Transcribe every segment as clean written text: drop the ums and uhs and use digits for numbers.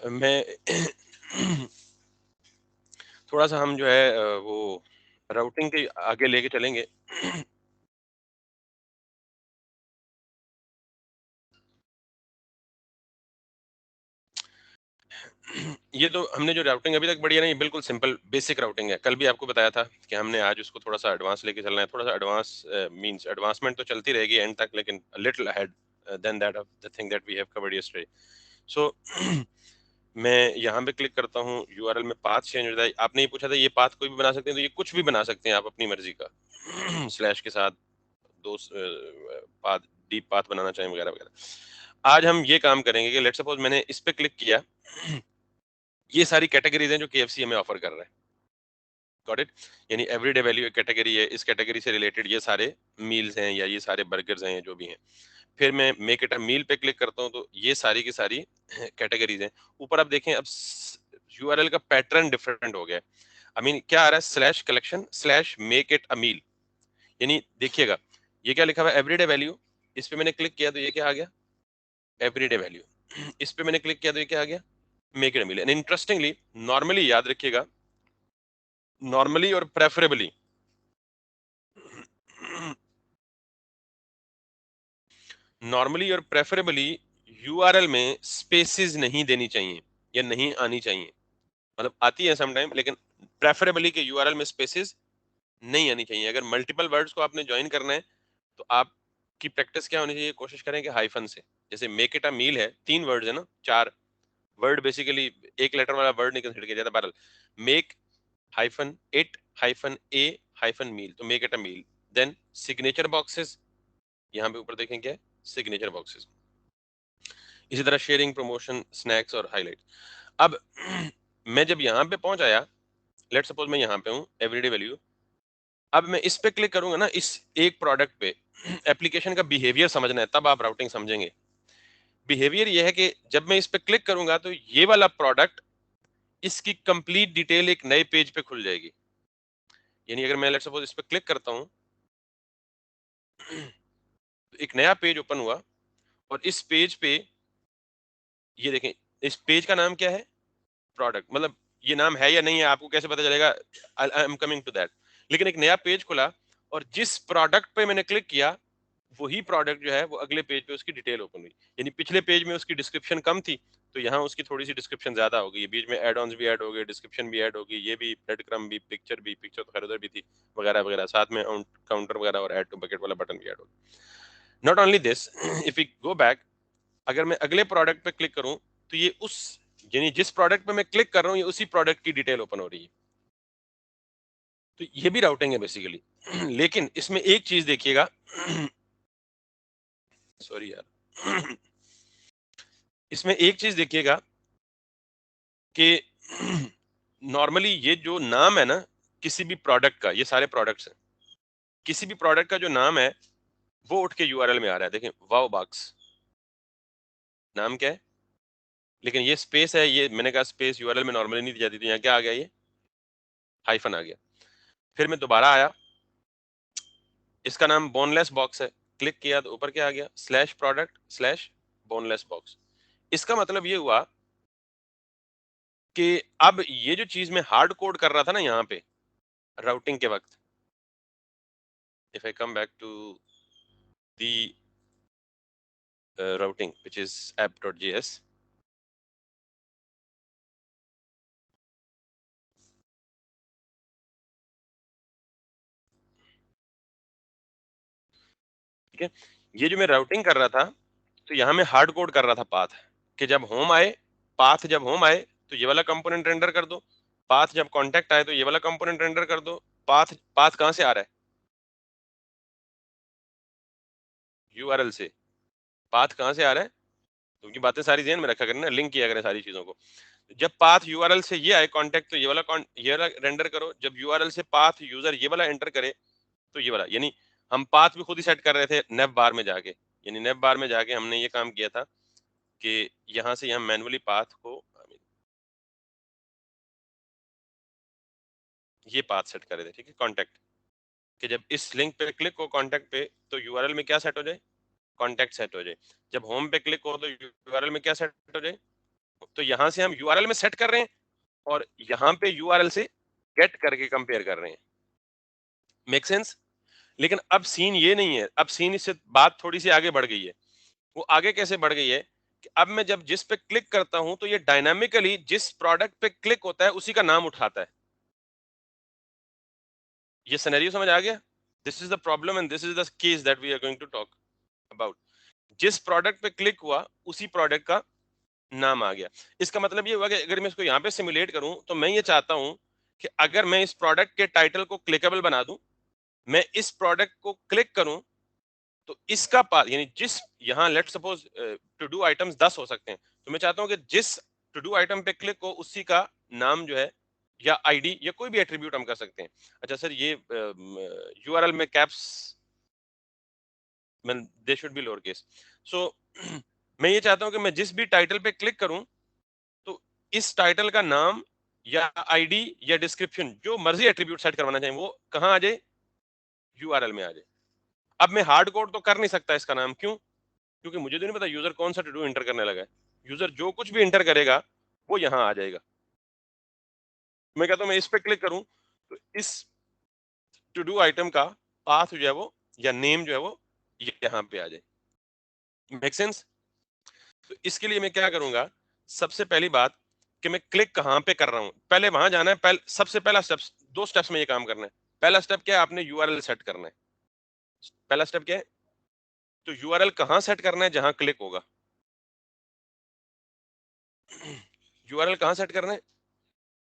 मैं थोड़ा सा हम जो है वो राउटिंग के आगे लेके चलेंगे। ये तो हमने जो राउटिंग अभी तक बढ़ी है ना, ये बिल्कुल सिंपल बेसिक राउटिंग है। कल भी आपको बताया था कि हमने आज उसको थोड़ा सा एडवांस लेके चलना है। थोड़ा सा एडवांस मींस एडवांसमेंट तो चलती रहेगी एंड तक, लेकिन little ahead than that of the thing that we have covered yesterday. So मैं यहाँ पे क्लिक करता हूँ, यूआरएल में पाथ चेंज हो जाता है। आपने ये पूछा था ये पाथ कोई भी बना सकते हैं, तो ये कुछ भी बना सकते हैं आप अपनी मर्जी का। स्लैश के साथ दो पाथ, डीप पाथ बनाना चाहें वगैरह वगैरह। आज हम ये काम करेंगे कि लेट्स सपोज मैंने इस पे क्लिक किया। ये सारी कैटेगरीज हैं जो केएफसी हमें ऑफर कर रहा है। Got it? यानी एवरीडे वैल्यू एक कैटेगरी है, इस कैटेगरी से रिलेटेड ये सारे मील्स हैं या ये सारे बर्गर्स हैं या जो भी हैं। फिर मैं मेक इट अ मील पे क्लिक करता हूँ, तो ये सारी की सारी कैटेगरीज हैं। ऊपर आप देखें, अब यूआरएल का पैटर्न डिफरेंट हो गया। आई मीन क्या आ रहा है, slash collection slash make it a meal. यानी देखिएगा, ये क्या लिखा हुआ है, एवरीडे वैल्यू। इस पे मैंने क्लिक किया तो ये क्या आ गया, एवरीडे वैल्यू। इस पे मैंने क्लिक किया तो ये क्या आ गया, make it a meal. And interestingly, normally याद रखिएगा, नॉर्मली और प्रेफरेबली, नॉर्मली और प्रेफरेबली यूआरएल में स्पेसेस नहीं देनी चाहिए या नहीं आनी चाहिए। मतलब आती है समटाइम, लेकिन प्रेफरेबली के यूआरएल में स्पेसेस नहीं आनी चाहिए। अगर मल्टीपल वर्ड्स को आपने ज्वाइन करना है, तो आपकी प्रैक्टिस क्या होनी चाहिए, कोशिश करें कि हाइफन से। जैसे मेक इट अ मील है, 3 वर्ड्स है ना, 4 वर्ड बेसिकली, एक लेटर वाला वर्ड नहीं कंसीडर किया जाता। बहरहाल, make hyphen it hyphen a hyphen meal, तो make it a meal. Then signature boxes, यहाँ पे ऊपर देखें क्या है, सिग्नेचर बॉक्सेस। इसी तरह शेयरिंग, प्रमोशन, स्नैक्स और हाईलाइट। अब मैं जब यहाँ पे पहुंच आया, लेट सपोज मैं यहाँ पे हूँ, एवरीडे वैल्यू। अब मैं इस पे क्लिक करूंगा ना, इस एक प्रोडक्ट पे। एप्लीकेशन का बिहेवियर समझना है, तब आप राउटिंग समझेंगे। बिहेवियर ये है कि जब मैं इस पे क्लिक करूंगा, तो ये वाला प्रोडक्ट, इसकी कंप्लीट डिटेल एक नए पेज पे खुल जाएगी। यानी अगर मैं लेट सपोज इस पे क्लिक करता हूँ, तो एक नया पेज ओपन हुआ, और इस पेज पे ये देखें, इस पेज का नाम क्या है, प्रोडक्ट। मतलब ये नाम है या नहीं है आपको कैसे पता चलेगा, I am coming to that. लेकिन एक नया पेज खुला, और जिस प्रोडक्ट पे मैंने क्लिक किया, वही प्रोडक्ट जो है वो अगले पेज पे उसकी डिटेल ओपन हुई। यानी पिछले पेज में उसकी डिस्क्रिप्शन कम थी, तो यहाँ उसकी थोड़ी सी डिस्क्रिप्शन ज्यादा हो गई। बीच में एड ऑन्स भी ऐड हो गए, डिस्क्रिप्शन भी ऐड हो गई, ये भी ब्रेड क्रम भी, पिक्चर भी, पिक्चर तो खैर उधर भी थी, वगैरह वगैरह। साथ में काउंटर वगैरह और ऐड टू बकेट वाला बटन भी ऐड हो गया। Not only this, if you go back, अगर मैं अगले प्रोडक्ट पे क्लिक करूं, तो ये उस, यानी जिस प्रोडक्ट पे मैं क्लिक कर रहा हूँ, ये उसी प्रोडक्ट की डिटेल ओपन हो रही है। तो ये भी राउटिंग है बेसिकली। लेकिन इसमें एक चीज देखिएगा, सॉरी यार, इसमें एक चीज देखिएगा कि नॉर्मली ये जो नाम है ना, किसी भी प्रोडक्ट का, ये सारे प्रोडक्ट्स हैं, किसी भी प्रोडक्ट का जो नाम है, वो उठ के यूआरएल में आ रहा है। देखें, वाओ बॉक्स नाम क्या है, लेकिन ये स्पेस है, ये मैंने कहा स्पेस यूआरएल में नॉर्मली नहीं दी जाती, तो यहाँ क्या आ गया, ये हाइफन आ गया। फिर मैं दोबारा आया, इसका नाम बोनलेस बॉक्स है, क्लिक किया तो ऊपर क्या आ गया, slash product slash boneless box. इसका मतलब ये हुआ कि अब ये जो चीज मैं हार्ड कोड कर रहा था ना यहाँ पे राउटिंग के वक्त, if I come back to the routing which is app.js, ठीक है। ये जो मैं राउटिंग कर रहा था, तो यहाँ मैं हार्ड कोड कर रहा था पाथ, कि जब होम आए, पाथ जब होम आए तो ये वाला कंपोनेंट रेंडर कर दो, पाथ जब कांटेक्ट आए तो ये वाला कंपोनेंट रेंडर कर दो। पाथ पाथ कहाँ से आ रहा है, यूआरएल से। पाथ कहाँ से आ रहा है, तो उनकी बातें सारी ध्यान में रखा करें ना, लिंक किया करें सारी चीजों को। जब पाथ यूआरएल से ये आए कांटेक्ट, तो ये वाला रेंडर करो। जब यूआरएल से पाथ यूजर ये वाला एंटर करे, तो ये वाला। यानी हम पाथ भी खुद ही सेट कर रहे थे नेव बार में जाके। यानी नेव बार में जाके हमने ये काम किया था कि यहाँ से हम मैनुअली पाथ को, ये पाथ सेट कर रहे थे, ठीक है, कांटेक्ट। कि जब इस लिंक पे क्लिक हो कांटेक्ट पे, तो यूआरएल में क्या सेट हो जाए, कांटेक्ट सेट हो जाए। जब होम पे क्लिक हो तो यूआरएल में क्या सेट हो जाए, तो यहां से हम यूआरएल में सेट कर रहे हैं और यहां पे यूआरएल से गेट करके कंपेयर कर रहे हैं। Make sense? लेकिन अब सीन ये नहीं है, अब सीन इससे बात थोड़ी सी आगे बढ़ गई है। वो आगे कैसे बढ़ गई है कि अब मैं जब जिस पे क्लिक करता हूं तो ये डायनामिकली जिस प्रोडक्ट पे क्लिक होता है उसी का नाम उठाता है। ये सिनेरियो समझ आ गया? This is the problem and this is the case that we are going to talk about. जिस प्रोडक्ट पे क्लिक हुआ उसी प्रोडक्ट का नाम आ गया। इसका मतलब ये हुआ कि अगर मैं इसको यहाँ पे सिमुलेट करूं तो मैं ये चाहता हूं कि अगर मैं इस प्रोडक्ट के टाइटल को क्लिकेबल बना दूं, मैं इस प्रोडक्ट को क्लिक करूं तो इसका पाथ यानी जिस यहाँ let suppose to do items 10 हो सकते हैं, तो मैं चाहता हूं कि जिस टू डू आइटम पे क्लिक हो उसी का नाम जो है या आईडी या कोई भी एट्रीब्यूट हम कर सकते हैं। अच्छा सर ये यूआरएल में कैप्स मैं they should be lower case. So मैं ये चाहता हूं कि मैं जिस भी टाइटल पे क्लिक करूं तो इस टाइटल का नाम या आईडी या डिस्क्रिप्शन जो मर्जी एट्रीब्यूट सेट करवाना चाहें वो कहां आ जाए, यूआरएल में आ जाए। अब मैं हार्ड कोड तो कर नहीं सकता इसका नाम, क्यों? क्योंकि मुझे तो नहीं पता यूजर कौन सा टू डू इंटर करने लगा है। यूजर जो कुछ भी इंटर करेगा वो यहां आ जाएगा। मैं कहता हूं मैं इस पे क्लिक करूं तो इस टू डू आइटम का पाथ जो है वो या नेम जो है वो यहां पे आ जाए। Make sense? तो इसके लिए मैं क्या करूंगा, सबसे पहली बात कि मैं क्लिक कहां पे कर रहा हूं, पहले वहां जाना है। सबसे पहला स्टेप्स, दो स्टेप्स में ये काम करना है। पहला स्टेप क्या है, आपने यूआरएल सेट करना है। पहला स्टेप क्या है, तो यूआरएल कहां सेट करना है, जहां क्लिक होगा। यूआरएल कहां सेट करना है,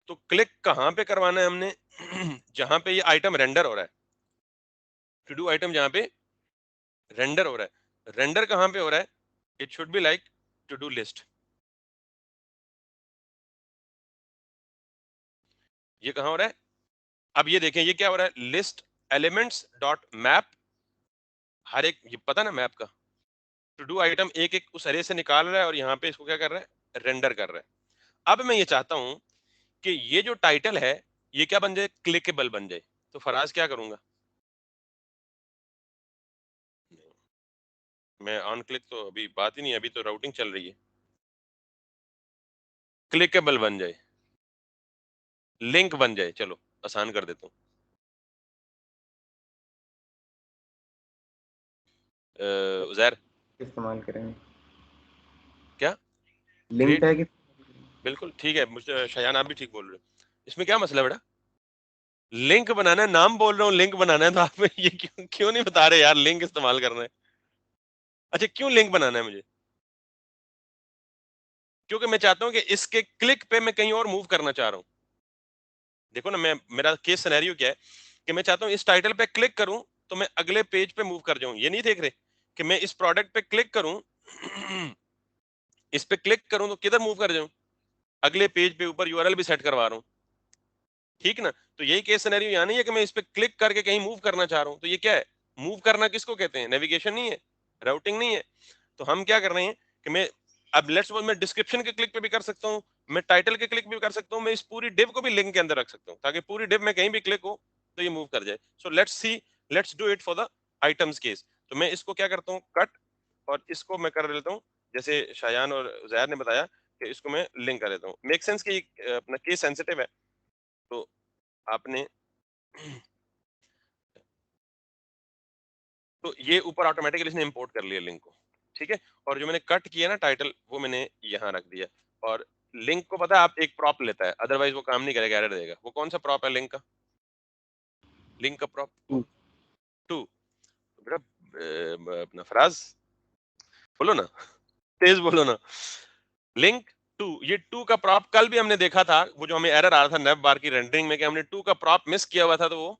तो क्लिक कहां पे करवाना है हमने, जहां पे ये आइटम रेंडर हो रहा है। टू डू आइटम जहां पे रेंडर हो रहा है, रेंडर कहां पे हो रहा है, it should be like to do list. ये कहां हो रहा है, अब ये देखें ये क्या हो रहा है, लिस्ट एलिमेंट्स डॉट मैप। हर एक, ये पता ना मैप का, टू डू आइटम एक एक उस अरे से निकाल रहा है और यहाँ पे इसको क्या कर रहा है, रेंडर कर रहा है। अब मैं ये चाहता हूं कि ये जो टाइटल है ये क्या बन जाए, क्लिकेबल बन जाए। तो फराज क्या करूंगा, मैं ऑन क्लिक तो अभी बात ही नहीं है, अभी तो राउटिंग चल रही है। क्लिकेबल बन जाए, लिंक बन जाए, चलो आसान कर देता हूँ। उजैर इस्तेमाल करेंगे। क्या, लिंक ग्रेट, टैग। बिल्कुल ठीक है, मुझे शयान आप भी ठीक बोल रहे हो। इसमें क्या मसला है बेटा, लिंक बनाना है, नाम बोल रहा हूँ लिंक बनाना है, तो आप ये क्यों क्यों नहीं बता रहे यार, लिंक इस्तेमाल करना है। अच्छा क्यों लिंक बनाना है मुझे, क्योंकि मैं चाहता हूं कि इसके क्लिक पे मैं कहीं और मूव करना चाह रहा हूं। देखो ना, मैं मेरा केस सिनेरियो क्या है कि मैं चाहता हूं इस टाइटल पे क्लिक करूं तो मैं अगले पेज पे मूव कर जाऊं। ये नहीं देख रहे कि मैं इस प्रोडक्ट पे क्लिक करूं, इस पे क्लिक करूं तो किधर मूव कर जाऊं, अगले पेज पे ऊपर यूआरएल भी सेट करवा रहा हूं। ठीक ना, तो यही केस सिनेरियो यहाँ नहीं है कि मैं इस पे क्लिक करके कहीं मूव करना चाह रहा हूं। तो ये क्या है, मूव करना किसको कहते हैं, नेविगेशन नहीं है, राउटिंग नहीं है। तो हम क्या कर रहे हैं कि मैं अब लेट्स सपोज मैं डिस्क्रिप्शन के क्लिक पे भी कर सकता हूँ, मैं टाइटल के क्लिक भी कर सकता हूँ, मैं इस पूरी डिव को भी लिंक के अंदर रख सकता हूँ ताकि पूरी डिव में कहीं भी क्लिक हो तो ये मूव कर जाए। So let's see, let's do it for the items case. तो मैं इसको क्या करता हूँ, कट, और इसको मैं कर लेता हूँ जैसे शायान और जैद ने बताया कि इसको मैं लिंक कर देता हूँ। मेक सेंस कि अपना केस सेंसिटिव है। तो आपने तो ये ऊपर ऑटोमेटिकली इसने इंपोर्ट कर लिया लिंक को, ठीक है। और जो मैंने कट किया ना टाइटल, वो मैंने यहाँ रख दिया। और लिंक को पता है आप एक प्रॉप लेता है, अदरवाइज वो काम नहीं करेगा, एरर देगा। वो कौन सा प्रॉप है लिंक का, लिंक का प्रॉप टू। बेटा अपना फराज बोलो ना, तेज बोलो ना, लिंक टू। ये टू का प्रॉप कल भी हमने देखा था, वो जो हमें एरर आ रहा था नेव बार की रेंडरिंग में कि हमने टू का प्रॉप मिस किया हुआ था, तो वो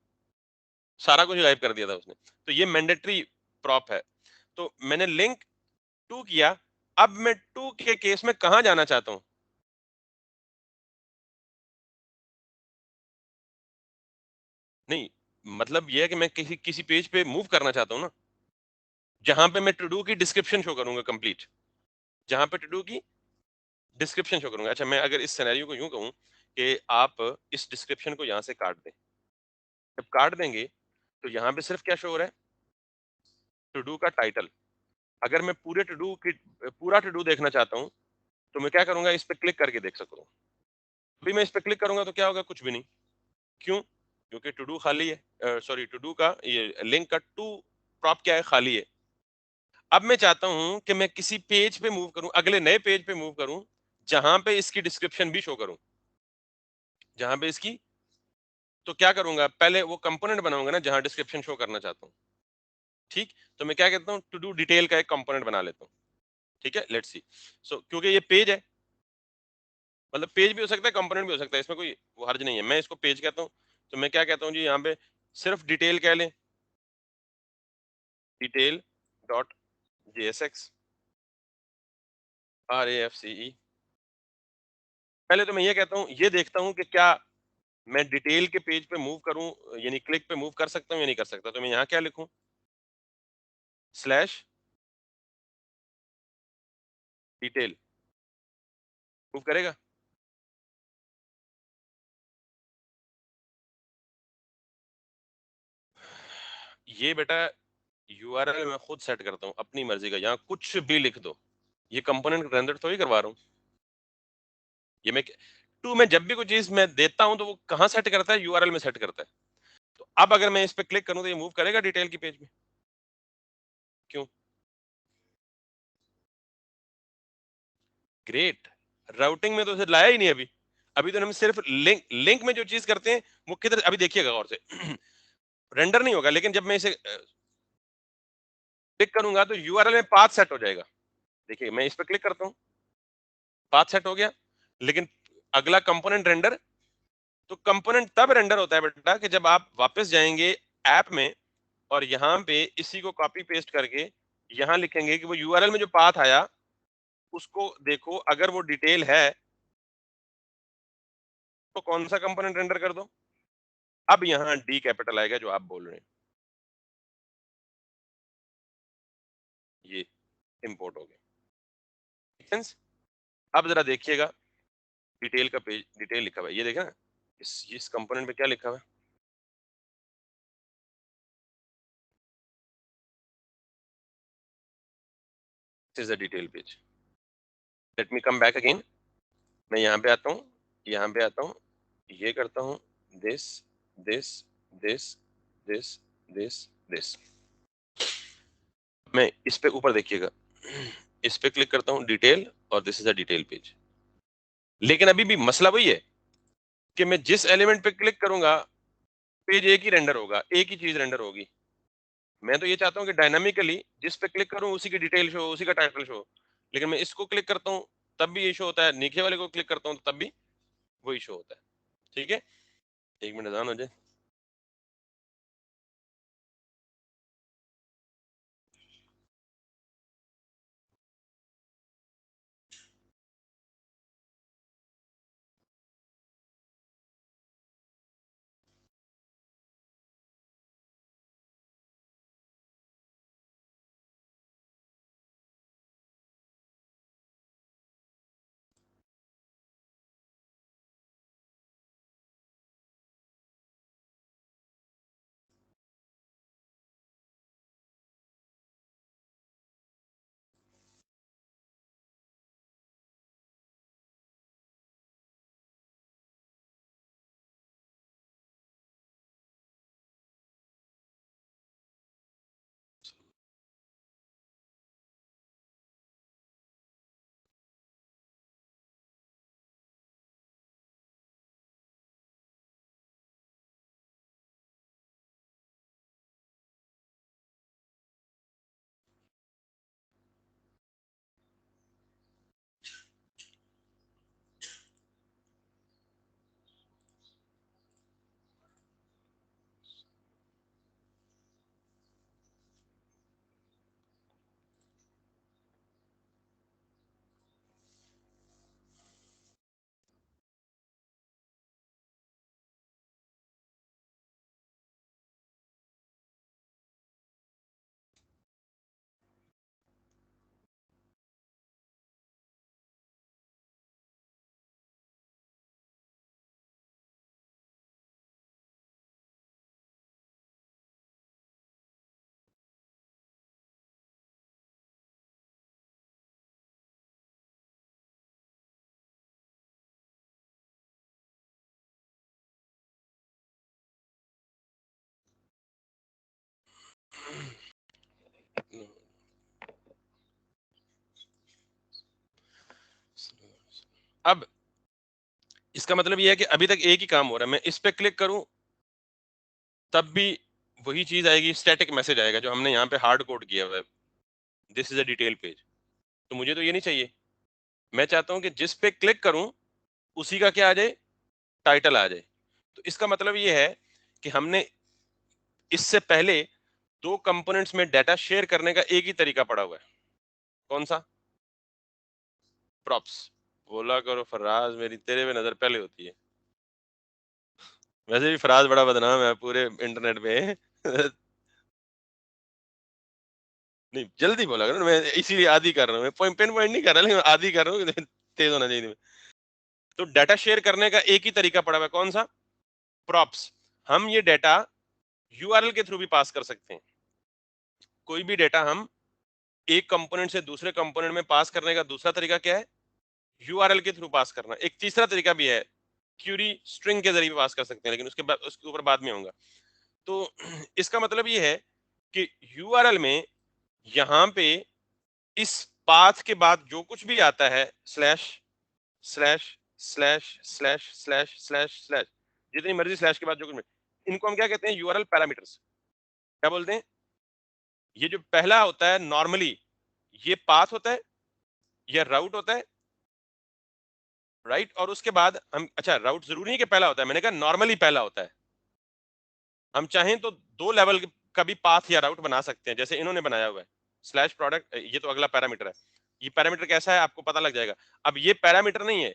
सारा कुछ गायब कर दिया था उसने। तो ये मैंडेटरी प्रॉप है। तो मैंने लिंक टू किया। अब मैं टू के केस में कहां जाना चाहता हूं, नहीं मतलब यह है कि मैं किसी किसी पेज पे मूव करना चाहता हूं ना, जहां पे मैं टू डू की डिस्क्रिप्शन शो करूंगा कंप्लीट, जहां पे टू डू की डिस्क्रिप्शन शो करूंगा। अच्छा मैं अगर इस सिनेरियो को यूं कहूं कि आप इस डिस्क्रिप्शन को यहां से काट दें, जब काट देंगे तो यहां पे सिर्फ क्या शो हो रहा है, टू डू का टाइटल। अगर मैं पूरे टू डू की पूरा टू डू देखना चाहता हूं तो मैं क्या करूंगा, इस पे क्लिक करके देख सकूं। अभी मैं इस पे क्लिक करूंगा तो क्या होगा, कुछ भी नहीं। क्यों? क्योंकि टू डू खाली है, सॉरी टू डू का ये लिंक का टू प्रॉप क्या है, खाली है। अब मैं चाहता हूं कि मैं किसी पेज पे मूव करूं, अगले नए पेज पे मूव करूं, जहां पे इसकी डिस्क्रिप्शन भी शो करूं, जहां पे इसकी, तो क्या करूंगा, पहले वो कंपोनेंट बनाऊंगा ना जहां डिस्क्रिप्शन शो करना चाहता हूं। ठीक, तो मैं क्या कहता हूं, टू डू डिटेल का एक कंपोनेंट बना लेता हूं। ठीक है, लेट्स सी। सो क्योंकि ये पेज है, मतलब पेज भी हो सकता है, कंपोनेंट भी हो सकता है, इसमें कोई वो हर्ज नहीं है, मैं इसको पेज कहता हूं। तो मैं क्या कहता हूं जी, यहाँ पे सिर्फ डिटेल कह लें, डिटेल डॉट जेएसएक्स RAFCE। पहले तो मैं ये कहता हूँ, ये देखता हूँ कि क्या मैं डिटेल के पेज पे मूव करूं, यानी क्लिक पे मूव कर सकता हूं या नहीं कर सकता। तो मैं यहाँ क्या लिखूं, स्लैश डिटेल, मूव करेगा। ये बेटा यूआरएल मैं खुद सेट करता हूँ अपनी मर्जी का, यहाँ कुछ भी लिख दो, ये कंपोनेंट रेंडर थोड़ी करवा रहा हूँ। ये मैं टू में जब भी कोई चीज मैं देता हूं तो वो कहाँ सेट करता है, यूआरएल में सेट करता है। तो अब अगर मैं इस पे क्लिक करूं तो ये मूव करेगा डिटेल की पेज में। क्यों? ग्रेट। राउटिंग में तो उसे लाया ही नहीं अभी। अभी तो हम सिर्फ लिंक लिंक में जो चीज करते हैं वो किधर, अभी देखिएगा गौर से रेंडर नहीं होगा, लेकिन जब मैं इसे क्लिक करूंगा तो यूआरएल में पाथ सेट हो जाएगा। देखिए मैं इस पे क्लिक करता हूँ, पाथ सेट हो गया, लेकिन अगला कंपोनेंट रेंडर, तो कंपोनेंट तब रेंडर होता है बेटा कि जब आप वापस जाएंगे ऐप में और यहाँ पे इसी को कॉपी पेस्ट करके यहाँ लिखेंगे कि वो यूआरएल में जो पाथ आया उसको देखो, अगर वो डिटेल है तो कौन सा कंपोनेंट रेंडर कर दो। अब यहाँ डी कैपिटल आएगा जो आप बोल रहे हैं, ये इंपोर्ट हो गया। Make sense? अब जरा देखिएगा, डिटेल का पेज, डिटेल लिखा हुआ है, ये देखा ना, इस कंपोनेंट पे क्या लिखा हुआ है, this is the detail page. Late me come back again. मैं यहाँ पे आता हूँ, यहाँ पे आता हूँ, ये करता हूँ, this this this this this this. मैं इस पे ऊपर देखिएगा, इस पे क्लिक करता हूँ, डिटेल, और this is a detail page. लेकिन अभी भी मसला वही है कि मैं जिस एलिमेंट पे क्लिक करूंगा पेज एक ही रेंडर होगा, एक ही चीज रेंडर होगी। मैं तो ये चाहता हूँ कि डायनामिकली जिस पे क्लिक करूँ उसी की डिटेल शो, उसी का टाइटल शो। लेकिन मैं इसको क्लिक करता हूँ तब भी ये शो होता है, नीचे वाले को क्लिक करता हूँ तब भी वही शो होता है। ठीक है, एक मिनट अजान हो जाए। अब इसका मतलब ये है कि अभी तक एक ही काम हो रहा है, मैं इस पे क्लिक करूं तब भी वही चीज आएगी, स्टैटिक मैसेज आएगा जो हमने यहाँ पे हार्ड कोड किया हुआ है, this is a detail page. तो मुझे तो ये नहीं चाहिए, मैं चाहता हूं कि जिस पे क्लिक करूं उसी का क्या आ जाए, टाइटल आ जाए। तो इसका मतलब ये है कि हमने इससे पहले दो कंपोनेंट्स में डाटा शेयर करने का एक ही तरीका पड़ा हुआ है। कौन सा? प्रॉप्स। बोला करो फराज, मेरी तेरे पे नजर पहले होती है। वैसे भी फराज बड़ा बदनाम है पूरे इंटरनेट पे। नहीं जल्दी बोला करो, मैं इसीलिए आदि कर रहा हूँ, मैं पिन पॉइंट नहीं कर रहा, लेकिन आदि कर रहा हूँ। तेज होना चाहिए। तो डाटा शेयर करने का एक ही तरीका पड़ा हुआ है, कौन सा? प्रॉप्स। हम ये डाटा यूआरएल के थ्रू भी पास कर सकते हैं। कोई भी डाटा हम एक कंपोनेंट से दूसरे कंपोनेंट में पास करने का दूसरा तरीका क्या है? यूआरएल के थ्रू पास करना। एक तीसरा तरीका भी है, क्यूरी स्ट्रिंग के जरिए पास कर सकते हैं, लेकिन उसके ऊपर बाद में होगा। तो इसका मतलब ये है कि यूआरएल में यहां पे इस पाथ के बाद जो कुछ भी आता है, slash slash slash slash slash slash slash, जितनी मर्जी स्लैश के बाद जो कुछ भी, इनको हम क्या कहते हैं? URL parameters. क्या बोलते हैं? ये जो पहला होता है नॉर्मली, ये पाथ होता है या राउट होता है, राइट? और उसके बाद हम, अच्छा राउट जरूरी नहीं कि पहला होता है, मैंने कहा नॉर्मली पहला होता है। हम चाहें तो दो लेवल का भी पाथ या राउट बना सकते हैं, जैसे इन्होंने बनाया हुआ है स्लैश प्रोडक्ट। ये तो अगला पैरामीटर है, ये पैरामीटर कैसा है आपको पता लग जाएगा। अब ये पैरामीटर नहीं है,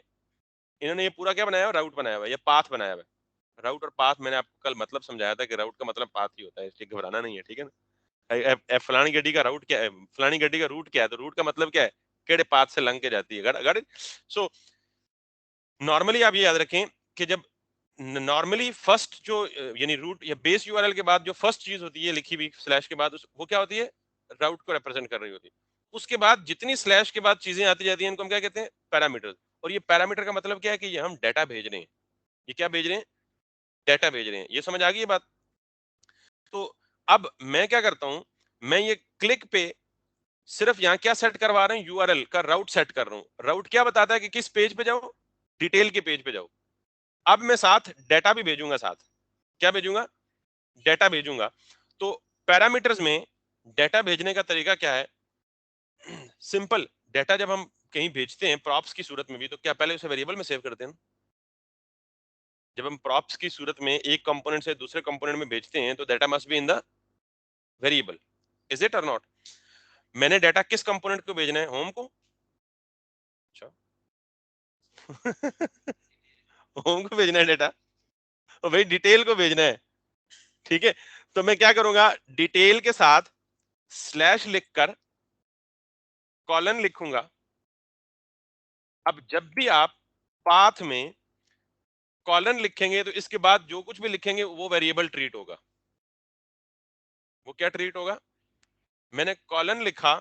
इन्होंने ये पूरा क्या बनाया हुआ? राउट बनाया हुआ है, ये पाथ बनाया हुआ है। राउट और पाथ मैंने आपको कल मतलब समझाया था कि राउट का मतलब पाथ ही होता है, इसलिए घबराना नहीं है, ठीक है ना? फलानी गड्डी का राउट क्या है, फलानी गड्डी का रूट क्या है, तो रूट का मतलब क्या है? केड़े पाथ से लंघ के जाती है, गट। सो नॉर्मली आप ये याद रखें कि जब नॉर्मली फर्स्ट जो यानी रूट या बेस यूआरएल के बाद जो फर्स्ट चीज होती है लिखी हुई स्लैश के बाद, वो क्या होती है? राउट को रिप्रेजेंट कर रही होती है। उसके बाद जितनी स्लैश के बाद चीजें आती जाती हैं, इनको हम क्या कहते हैं? पैरामीटर। और ये पैरामीटर का मतलब क्या है? कि ये हम डाटा भेज रहे हैं। ये क्या भेज रहे हैं? डाटा भेज रहे हैं। ये समझ आ गई ये बात? तो अब मैं क्या करता हूं, मैं ये क्लिक पे सिर्फ यहाँ क्या सेट करवा रहे हैं? यूआरएल का राउट सेट कर रहा हूं। राउट क्या बताता है कि किस पेज पे जाओ? डिटेल के पेज पे जाओ। अब मैं साथ डाटा भी भेजूंगा, साथ क्या भेजूंगा? डाटा भेजूंगा। तो पैरामीटर्स में डाटा भेजने का तरीका क्या है? सिंपल। डाटा जब हम कहीं भेजते हैं प्रॉप्स की सूरत में भी, तो क्या पहले उसे वेरिएबल में सेव करते हैं? जब हम प्रॉप्स की सूरत में एक कंपोनेंट से दूसरे कंपोनेंट में भेजते हैं, तो data must be in the variable. Is it और नॉट? मैंने डाटा किस कंपोनेंट को भेजना है? होम को। अच्छा। होम को भेजना है डाटा, और भाई डिटेल को भेजना है, ठीक है? तो मैं क्या करूंगा? डिटेल के साथ स्लैश लिखकर कॉलन लिखूंगा। अब जब भी आप पाथ में कॉलन लिखेंगे, तो इसके बाद जो कुछ भी लिखेंगे वो वेरिएबल ट्रीट होगा। वो क्या ट्रीट होगा? मैंने कॉलन लिखा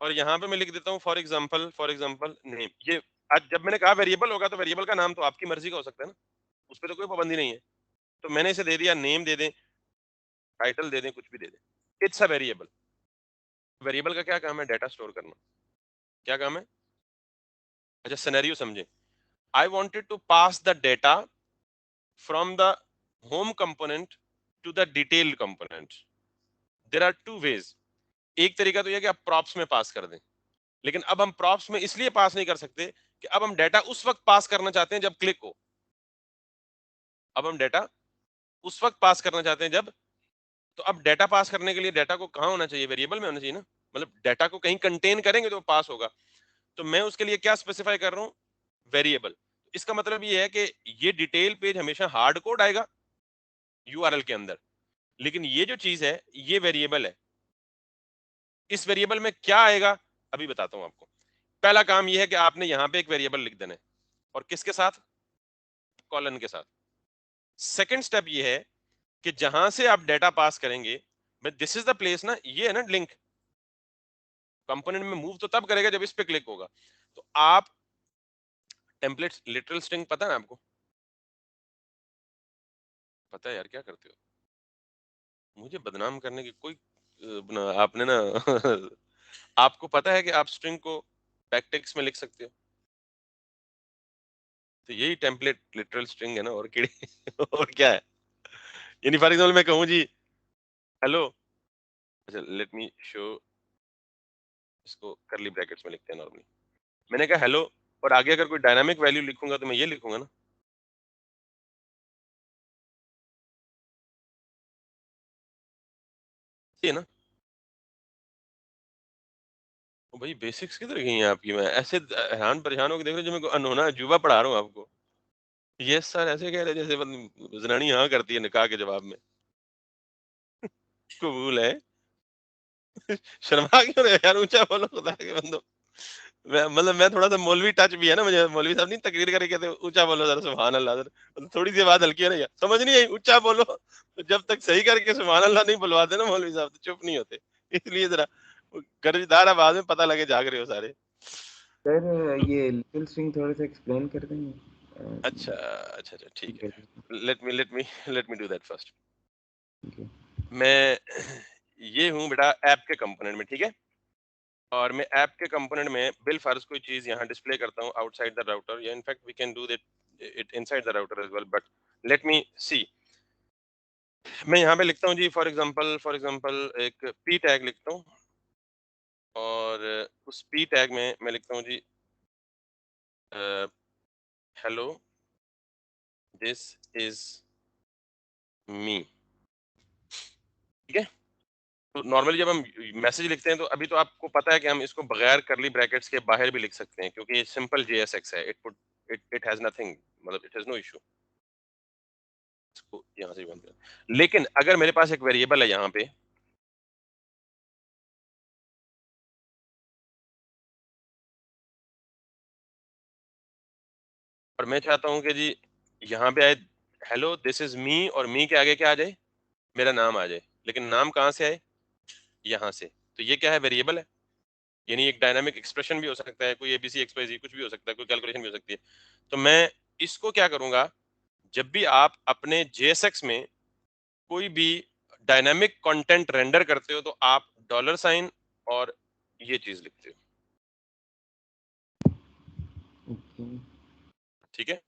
और यहां पे मैं लिख देता हूं फॉर एग्जांपल नेम। ये आज जब मैंने कहा वेरिएबल होगा, तो वेरिएबल का नाम तो आपकी मर्जी का हो सकता है ना, उस पर तो कोई पाबंदी नहीं है। तो मैंने इसे दे दिया, नेम दे दें, टाइटल दे दें, कुछ भी दे दें, इट्स अ वेरिएबल। वेरिएबल का क्या काम है? डाटा स्टोर करना। क्या काम है? अच्छा सिनेरियो समझे। I wanted to pass the data from the home component to the detail component. There are two ways. एक तरीका तो यह कि आप प्रॉप्स में पास कर दें, लेकिन अब हम प्रॉप्स में इसलिए पास नहीं कर सकते कि अब हम डाटा उस वक्त पास करना चाहते हैं जब क्लिक हो। अब हम डाटा उस वक्त पास करना चाहते हैं जब, तो अब डाटा पास करने के लिए डाटा को कहां होना चाहिए? वेरिएबल में होना चाहिए ना। मतलब डाटा को कहीं कंटेन करेंगे तो पास होगा। तो मैं उसके लिए क्या स्पेसिफाई कर रहा हूं? वेरिएबल। इसका मतलब ये है कि ये डिटेल पेज हमेशा हार्ड कोड आएगा यूआरएल के अंदर, लेकिन ये जो चीज है ये वेरिएबल है। इस वेरिएबल में क्या आएगा अभी बताता हूं आपको। पहला काम यह है कि आपने यहां पे एक वेरिएबल लिख देना है, और किसके साथ? कॉलन के साथ। सेकंड स्टेप ये है कि जहां से आप डाटा पास करेंगे, दिस इज द प्लेस ना, ये है ना लिंक। कंपोनेंट में मूव तो तब करेगा जब इस पे क्लिक होगा। तो आप टेम्पलेट लिटरल स्ट्रिंग पता है आपको? पता है यार, क्या करते हो? मुझे बदनाम करने की कोई अपना आपने ना आपको पता है कि आप स्ट्रिंग को बैकटिक्स में लिख सकते हो? तो यही टेम्पलेट लिटरल स्ट्रिंग है ना, और और क्या है? यानी फॉर एग्जांपल मैं कहूँ जी हेलो, अच्छा लेट मी शो, इसको कर्ली ब्रैकेट्स में लिखते हैं नॉर्मली। मैंने कहा हेलो और आगे अगर कोई डायनामिक वैल्यू लिखूंगा तो मैं ये लिखूंगा ना, ये है ना। ओ भाई बेसिक्स किधर गई हैं आपकी? मैं ऐसे हैरान परेशान होकर देख रहे हो, जो मैं अनहोना अजूबा पढ़ा रहा हूँ आपको। यस सर ऐसे कह रहे हैं जैसे जनानी हाँ करती है निकाह के जवाब में। कबूल है। शर्मा क्यों रहे हो यार, ऊंचा बोलो खुदा के बंदो। मैं थोड़ा सा मौलवी टच भी है ना मुझे, मौलवी साहब नहीं तकरीर करके कहते ऊंचा बोलो जरा सुभान अल्लाह जरा, मतलब थोड़ी सी बात हल्की है ना यार, समझ नहीं आई ऊंचा बोलो, तो जब तक सही करके सुभान अल्लाह नहीं बुलवाते ना मौलवी साहब तो चुप नहीं होते। इसलिए जरा गर्जदार आवाज में पता लगे जाग रहे हो सारे। सर ये लिटिल स्ट्रिंग थोड़ा सा एक्सप्लेन कर देंगे? अच्छा अच्छा अच्छा ठीक ठीक है है, let me do that first. ठीक है। मैं ये हूँ बेटा ऐप के कंपोनेंट में, ठीक है। और मैं ऐप के कंपोनेंट में बिल फर्ज कोई चीज यहाँ डिस्प्ले करता हूँ आउटसाइड द राउटर, या in fact we can do that it inside the router as well, but let me see. मैं यहाँ पे लिखता हूँ जी फॉर एग्जांपल एक पी टैग लिखता हूँ, और उस पी टैग में मैं लिखता हूँ जी हेलो दिस इज मी, ठीक है। तो नॉर्मली जब हम मैसेज लिखते हैं तो अभी तो आपको पता है कि हम इसको बगैर करली ब्रैकेट्स के बाहर भी लिख सकते हैं, क्योंकि ये सिंपल JSX है, इट हैज नथिंग, मतलब इट हैज नो इशू। इसको यहाँ से ही बंद कर, लेकिन अगर मेरे पास एक वेरिएबल है यहाँ पे, और मैं चाहता हूँ कि जी यहाँ पे आए हेलो दिस इज मी, और मी के आगे क्या आ जाए, मेरा नाम आ जाए, लेकिन नाम कहाँ से आए, यहाँ से। तो ये क्या है, वेरिएबल है, यानी एक डायनामिक एक्सप्रेशन भी हो सकता है, कोई ABC XYZ कुछ भी हो सकता है, कोई कैलकुलेशन भी हो सकती है। तो मैं इसको क्या करूंगा, जब भी आप अपने JSX में कोई भी डायनामिक कंटेंट रेंडर करते हो तो आप $साइन और ये चीज लिखते हो, ओके। ठीक है।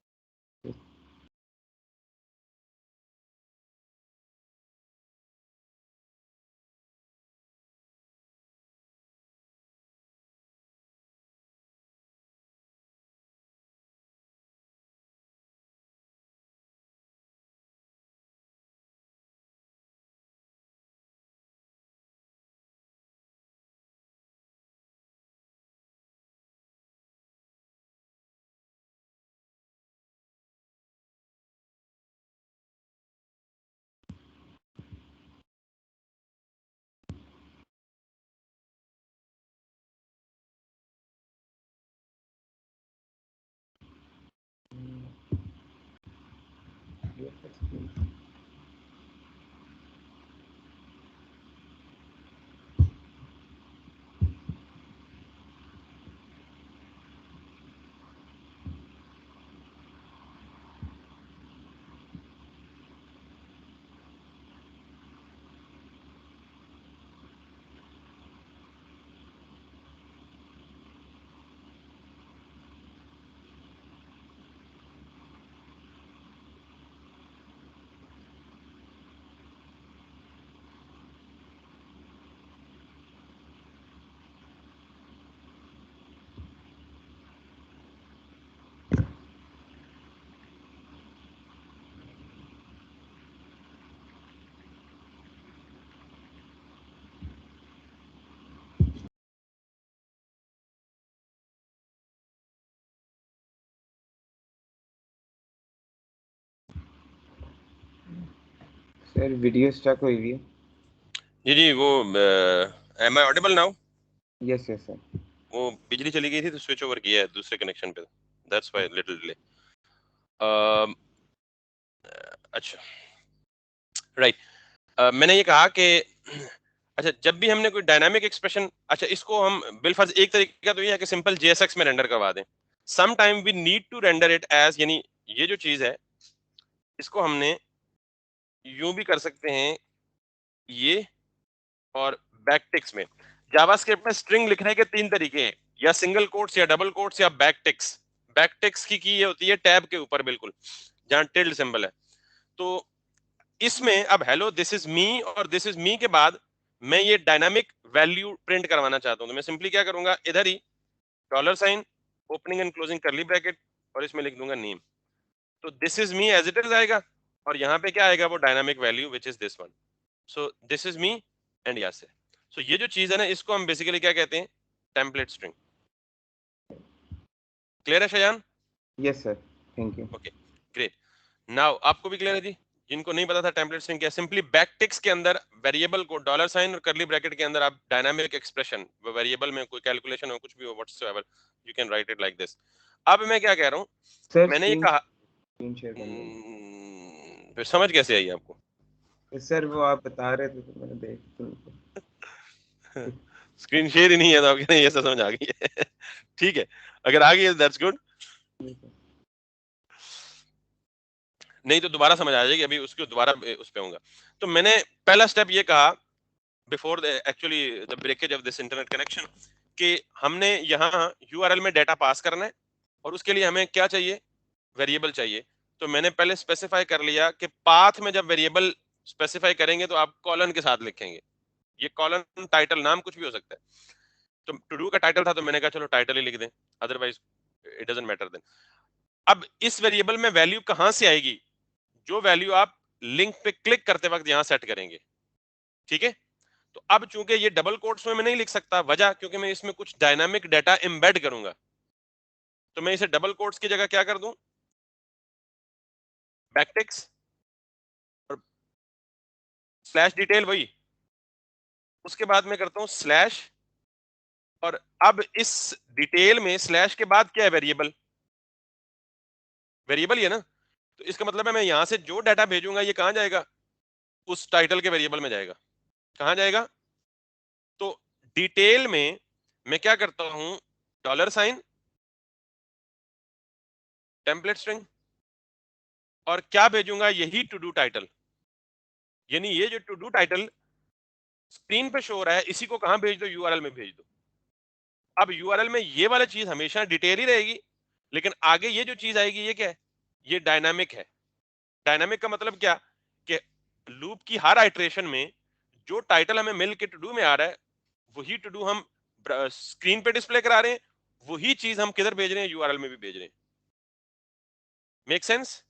सर वीडियो स्टक हुई हुई है। जी जी वो am I audible now? Yes yes sir. वो बिजली चली गई थी तो स्विच ओवर किया है दूसरे कनेक्शन पे, दैट्स व्हाई लिटिल डिले। अच्छा राइट, मैंने ये कहा कि अच्छा जब भी हमने कोई डायनामिक एक्सप्रेशन, अच्छा इसको हम बिलफर्ज एक तरीका तो ये है कि सिंपल JSX में रेंडर करवा दें, some time we need to render it as, यानी ये जो चीज है इसको हमने यूं भी कर सकते हैं, ये और बैकटिक्स में। जावास्क्रिप्ट में स्ट्रिंग लिखने के 3 तरीके हैं, या सिंगल कोट्स या डबल कोट्स या बैकटिक्स। बैकटिक्स की ये होती है टैब के ऊपर बिल्कुल, जहां टिल्ड सिंबल है। तो इसमें अब हेलो दिस इज मी और दिस इज मी के बाद मैं ये डायनामिक वैल्यू प्रिंट करवाना चाहता हूं, तो मैं सिंपली क्या करूंगा, इधर ही dollar sign, opening and closing curly bracket, और इसमें लिख दूंगा नेम। तो this is me as it is आएगा, और यहाँ पे क्या आएगा, वो dynamic value which is this one. So this is me and Yasir. So ये जो चीज है ना, इसको हम बेसिकली क्या कहते हैं, टेम्पलेट स्ट्रिंग। क्लियर है Shayan? Yes sir, thank you. Okay great. Now आपको भी क्लियर है जी? जिनको नहीं पता था टेम्पलेट स्ट्रिंग क्या, सिंपली बैकटिक्स के अंदर वेरिएबल को डॉलर साइन और करली ब्रैकेट के अंदर आप डायनामिक एक्सप्रेशन, वेरिएबल में कोई कैलकुलेशन हो, कुछ भी हो, whatsoever, you can write it like this. अब मैं क्या कह रहा हूँ, सर मैंने ये कहा, स्क्रीन शेयर करना है। फिर समझ कैसे आई आपको? सर वो आप बता रहे थे तो मैंने देख तो। स्क्रीन शेयर ही नहीं है तो आपके नहीं, ये सब समझ आ गई है। ठीक है, अगर आ गई है दैट्स गुड, नहीं तो दोबारा समझ आ जाएगी, अभी उसको दोबारा उस पे होऊंगा। तो मैंने पहला स्टेप ये कहा before actually the breakage of this internet connection, कि हमने यहाँ यूआरएल में डाटा पास करना है, और उसके लिए हमें क्या चाहिए, वेरिएबल चाहिए। तो मैंने पहले स्पेसिफाई कर लिया कि पाथ में जब वेरिएबल स्पेसिफाई करेंगे तो आप कॉलन के साथ लिखेंगे। ये कॉलन टाइटल नाम कुछ भी हो सकता है। तो टू डू का टाइटल था, तो मैंने कहा चलो टाइटल ही लिख दें, otherwise it doesn't matter then. अब इस वेरिएबल में वैल्यू कहां से आएगी, जो वैल्यू आप लिंक पे क्लिक करते वक्त यहां सेट करेंगे, ठीक है। तो अब चूंकि ये डबल कोट्स में मैं नहीं लिख सकता, वजह क्योंकि मैं इसमें कुछ डायनामिक डाटा एम्बेड करूंगा, तो मैं इसे डबल कोट्स की जगह क्या कर दूं, बैकटिक्स और स्लैश डिटेल, वही उसके बाद मैं करता हूं स्लैश, और अब इस डिटेल में स्लैश के बाद क्या है, वेरिएबल, वेरिएबल ही है ना। तो इसका मतलब है मैं यहां से जो डाटा भेजूंगा ये कहां जाएगा, उस टाइटल के वेरिएबल में जाएगा। कहां जाएगा, तो डिटेल में मैं क्या करता हूं, डॉलर साइन, टेम्पलेट स्ट्रिंग, और क्या भेजूंगा, यही टू डू टाइटल। यानी ये जो टू डू टाइटल स्क्रीन पे शो हो रहा है, इसी को कहां भेज दो, यूआरएल में भेज दो। अब यूआरएल में ये वाला चीज हमेशा डिटेल ही रहेगी, लेकिन आगे ये जो चीज आएगी ये क्या है, ये डायनामिक है। डायनामिक का मतलब क्या, कि लूप की हर आइट्रेशन में जो टाइटल हमें मिल के टू डू में आ रहा है, वही टू डू हम स्क्रीन पे डिस्प्ले करा रहे हैं, वही चीज हम किधर भेज रहे हैं, यूआरएल में भी भेज रहे हैं। Make sense?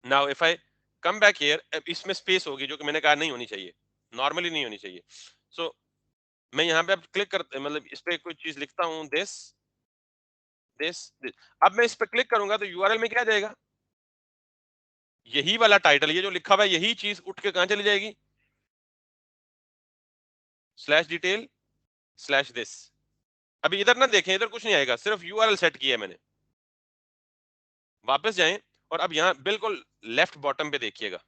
Now if I come back here, इसमें स्पेस होगी जो कि मैंने कहा नहीं होनी चाहिए, नॉर्मली नहीं होनी चाहिए। सो मैं यहाँ पे अब क्लिक कर, मतलब इस पे कोई चीज लिखता हूँ, दिस दिस दिस। अब मैं इस पे क्लिक करूंगा तो यूआरएल में क्या जाएगा, यही वाला टाइटल, ये जो लिखा हुआ है यही चीज उठ के कहां चली जाएगी, स्लैश डिटेल स्लैश दिस। अभी इधर ना देखें, इधर कुछ नहीं आएगा, सिर्फ यूआरएल सेट किया है मैंने। वापस जाएं, और अब यहाँ बिल्कुल लेफ्ट बॉटम पे देखिएगा।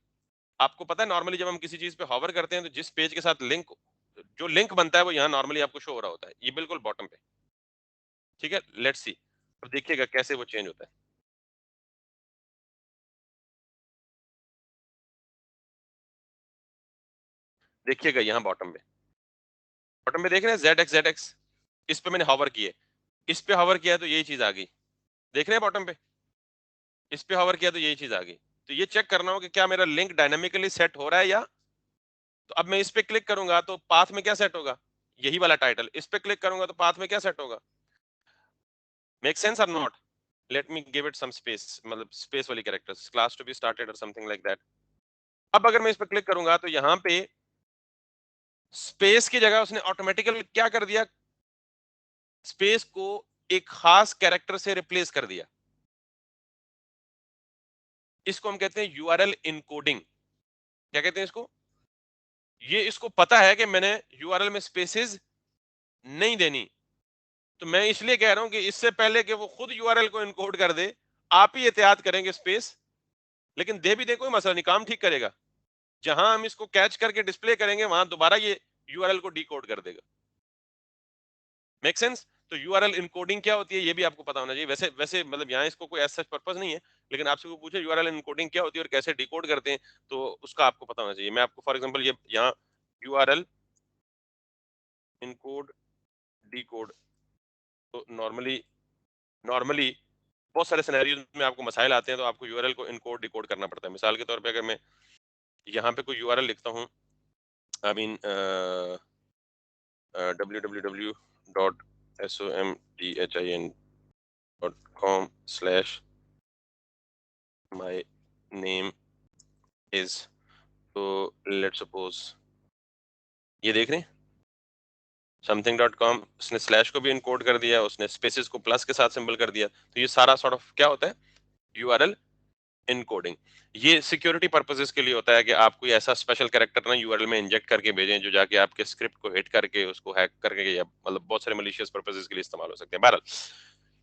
आपको पता है नॉर्मली जब हम किसी चीज पे हॉवर करते हैं तो जिस पेज के साथ लिंक, जो लिंक बनता है वो यहाँ नॉर्मली आपको शो हो रहा होता है, ये बिल्कुल बॉटम पे, ठीक है। लेट्स सी, अब देखिएगा कैसे वो चेंज होता है। देखिएगा यहाँ बॉटम पे देख रहे हैं ZX, इस पे मैंने हॉवर किए, इस पे हॉवर किया तो यही चीज आ गई, देख रहे हैं बॉटम पे, इस पे हॉवर किया तो यही चीज आ गई। तो ये चेक करना हो कि क्या मेरा लिंक डायनामिकली सेट हो रहा है या, तो अब मैं इस पे क्लिक करूंगा तो पाथ में क्या सेट होगा, यही वाला टाइटल। इस पे क्लिक करूंगा तो पाथ में क्या सेट होगा। मेक सेंस और not? Let me give it some space, मतलब स्पेस वाली characters, class to be started और समथिंग लाइक दैट। अब अगर मैं इस पे क्लिक करूंगा तो यहाँ पे स्पेस की जगह उसने ऑटोमेटिकली क्या कर दिया, स्पेस को एक खास कैरेक्टर से रिप्लेस कर दिया। इसको हम कहते हैं यूआरएल इनकोडिंग। क्या कहते हैं इसको, ये इसको पता है कि मैंने यूआरएल में स्पेसेस नहीं देनी, तो मैं इसलिए कह रहा हूं कि इससे पहले कि वो खुद यूआरएल को इनकोड कर दे, आप ही एहतियात करेंगे स्पेस। लेकिन दे भी दे कोई मसला नहीं, काम ठीक करेगा। जहां हम इसको कैच करके डिस्प्ले करेंगे वहां दोबारा ये यूआरएल को डिकोड कर देगा। Make sense? तो यूआरएल इनकोडिंग क्या होती है ये भी आपको पता होना चाहिए। वैसे वैसे मतलब यहाँ इसको कोई ऐसा पर्पस नहीं है, लेकिन आपसे कोई पूछे यूआरएल इनकोडिंग क्या होती है और कैसे डिकोड करते हैं, तो उसका आपको पता होना चाहिए। मैं आपको फॉर एग्जांपल ये यहाँ यूआरएल इनकोड डिकोड। तो नॉर्मली बहुत सारे सिनेरियोज में आपको मसाइल आते हैं, तो आपको यूआरएल को इनकोड डिकोड करना पड़ता है। मिसाल के तौर पे अगर मैं यहाँ पे कोई यूआरएल लिखता हूँ, I mean www.somthin.com/my name is, तो लेट्स सपोज ये देख रहे हैं something.com, उसने स्लैश को भी इनकोड कर दिया, उसने स्पेसेस को प्लस के साथ सिंबल कर दिया। तो ये सारा सॉर्ट ऑफ क्या होता है, यूआरएल इनकोडिंग। ये सिक्योरिटी पर्पसेस के लिए होता है कि आप कोई ऐसा स्पेशल कैरेक्टर ना यूआरएल में इंजेक्ट करके भेजें जो जाके आपके स्क्रिप्ट को हिट करके उसको हैक करके, या मतलब बहुत सारे मलिशियस पर्पसेस के लिए इस्तेमाल हो सकते हैं। बहरहाल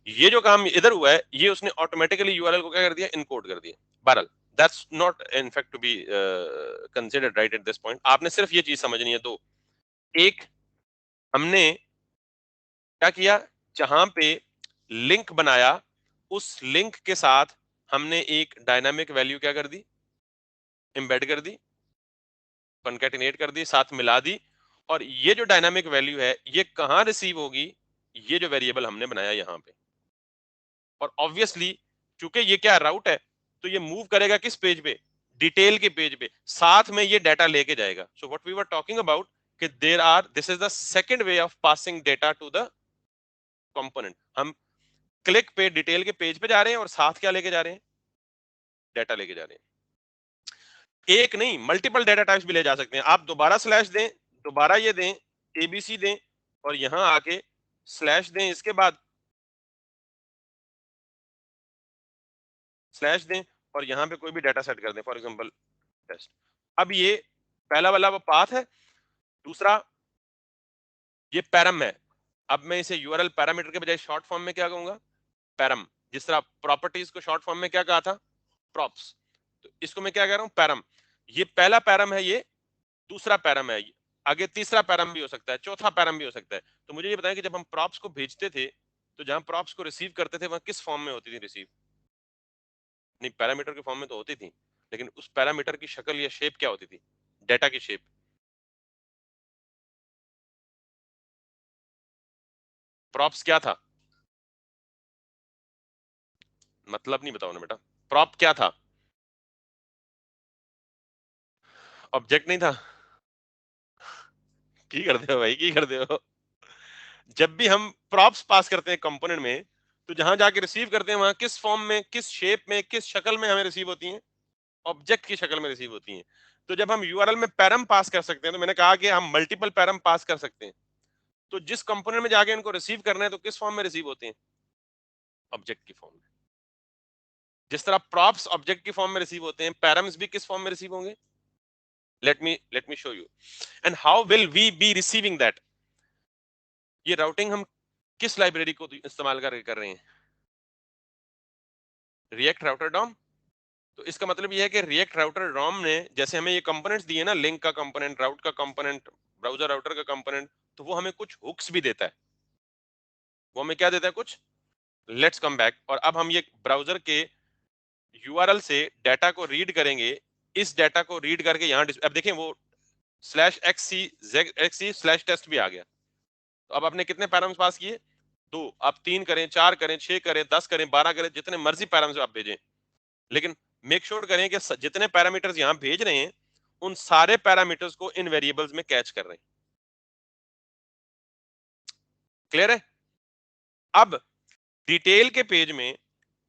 ये जो काम इधर हुआ है, ये उसने ऑटोमेटिकली यूआरएल को क्या कर दिया, इनकोड कर दिया। बहरहाल that's not in fact to be considered right at this point. आपने सिर्फ ये चीज समझनी है। तो एक, हमने क्या किया, जहां पे लिंक बनाया, उस लिंक के साथ हमने एक डायनामिक वैल्यू क्या कर दी, एम्बेड कर दी, कॉन्केटिनेट कर दी, साथ मिला दी। और ये जो डायनामिक वैल्यू है ये कहां रिसीव होगी, ये जो वेरिएबल हमने बनाया यहां पे। और ऑब्वियसली चूंकि ये क्या राउट है, तो ये मूव करेगा किस पेज पे, डिटेल के पेज पे, साथ में ये डाटा लेके जाएगा। So what we were talking about कि there are, this is the second way of passing data to the component. हम क्लिक पे डिटेल के पेज पे जा रहे हैं और साथ क्या लेके जा रहे हैं, डाटा लेके जा रहे हैं। एक नहीं, मल्टीपल डाटा टाइप्स भी ले जा सकते हैं। आप दोबारा स्लैश दें, दोबारा ये दें, एबीसी दें, और यहां आके स्लैश दें, इसके बाद स्लैश दें, और यहां पे कोई भी डाटा सेट कर दें, फॉर एग्जांपल टेस्ट। अब ये पहला वाला वो पाथ है। दूसरा, ये पैरम है। अब मैं इसे यूआरएल पैरामीटर के बजाय शॉर्ट फॉर्म में क्या कहूंगा, पैरम। जिस तरह प्रॉपर्टीज को शॉर्ट फॉर्म में क्या कहा था, प्रॉप्स, तो इसको मैं क्या कह रहा हूं, पैरम। ये पहला पैरम है, ये दूसरा पैरम है, आगे तीसरा पैरम भी हो सकता है, चौथा पैरम भी हो सकता है। तो मुझे ये बताएं कि जब हम प्रॉप्स को भेजते थे, तो जहां प्रॉप्स को रिसीव करते थे वहां किस फॉर्म में होती थी रिसीव, नहीं पैरामीटर के फॉर्म में तो होती थी, लेकिन उस पैरामीटर की शक्ल या शेप क्या होती थी, डेटा की शेप। प्रॉप्स क्या था, मतलब नहीं बताओ ना बेटा, प्रॉप क्या था, ऑब्जेक्ट नहीं था। की कर दे हो भाई, की कर दे हो। जब भी हम प्रॉप्स पास करते हैं कंपोनेंट में, तो जहां जाके रिसीव करते हैं वहां किस फॉर्म में, किस शेप में, किस शक्ल में हमें रिसीव होती हैं, ऑब्जेक्ट की शक्ल में रिसीव होती हैं। तो जब हम यूआरएल में पैरम पास कर सकते हैं, तो मैंने कहा कि हम मल्टीपल पैरम पास कर सकते हैं। तो जिस कंपोनेंट में जाके इनको रिसीव करना है, तो किस फॉर्म में रिसीव होते हैं, ऑब्जेक्ट की फॉर्म में। जिस तरह प्रॉप्स ऑब्जेक्ट की फॉर्म में रिसीव होते हैं, पैरम्स भी किस फॉर्म में रिसीव होंगे, let me show you. And how will we be receiving that. ये राउटिंग हम किस लाइब्रेरी को इस्तेमाल करके कर रहे हैं, रिएक्ट राउटर डॉम। तो इसका मतलब ये है कि रिएक्ट राउटर डॉम ने जैसे हमें ये कंपोनेंट्स दिए ना, लिंक का कंपोनेंट, राउट का कंपोनेंट, ब्राउजर राउटर का कंपोनेंट, तो वो हमें कुछ हुक्स भी देता है। वो हमें क्या देता है, कुछ। लेट्स कम बैक, और अब हम ये ब्राउजर के यूआरएल से डाटा को रीड करेंगे। इस डाटा को रीड करके यहाँ अब देखें वो /xc/टेस्ट भी आ गया। तो अब आपने कितने पैरामीटर्स पास किए, दो। आप 3 करें, 4 करें, 6 करें, 10 करें, 12 करें, जितने मर्जी पैरामीटर्स आप भेजें, लेकिन मेक श्योर करें कि जितने पैरामीटर्स यहां भेज रहे हैं, उन सारे पैरामीटर्स को इन वेरिएबल्स में कैच कर रहे हैं। क्लियर है। अब डिटेल के पेज में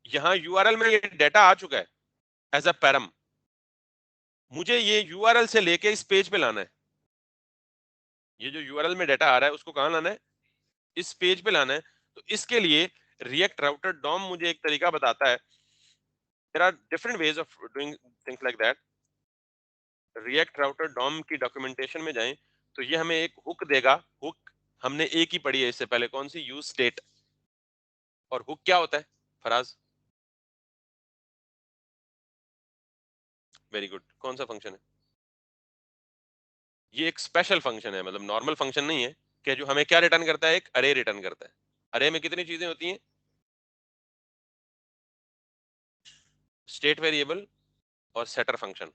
यहां यूआरएल में ये डाटा आ चुका है एज अ पैरम। मुझे ये यूआरएल से लेके इस पेज पे लाना है। ये जो यूआरएल में डाटा आ रहा है उसको कहां लाना है, इस पेज पे लाना है। तो इसके लिए रिएक्ट राउटर डॉम मुझे एक तरीका बताता है। There are different ways of doing things like that. React router DOM की डॉक्यूमेंटेशन में जाएं, तो ये हमें एक हुक देगा। हुक हमने एक ही पढ़ी है इससे पहले, कौन सी, यूज स्टेट। और हुक क्या होता है, फराज। वेरी गुड, कौन सा फंक्शन है, ये एक स्पेशल फंक्शन है, मतलब नॉर्मल फंक्शन नहीं है, कि जो हमें क्या रिटर्न करता है, एक अरे रिटर्न करता है। अरे में कितनी चीजें होती हैं, स्टेट वेरिएबल और सेटर फंक्शन।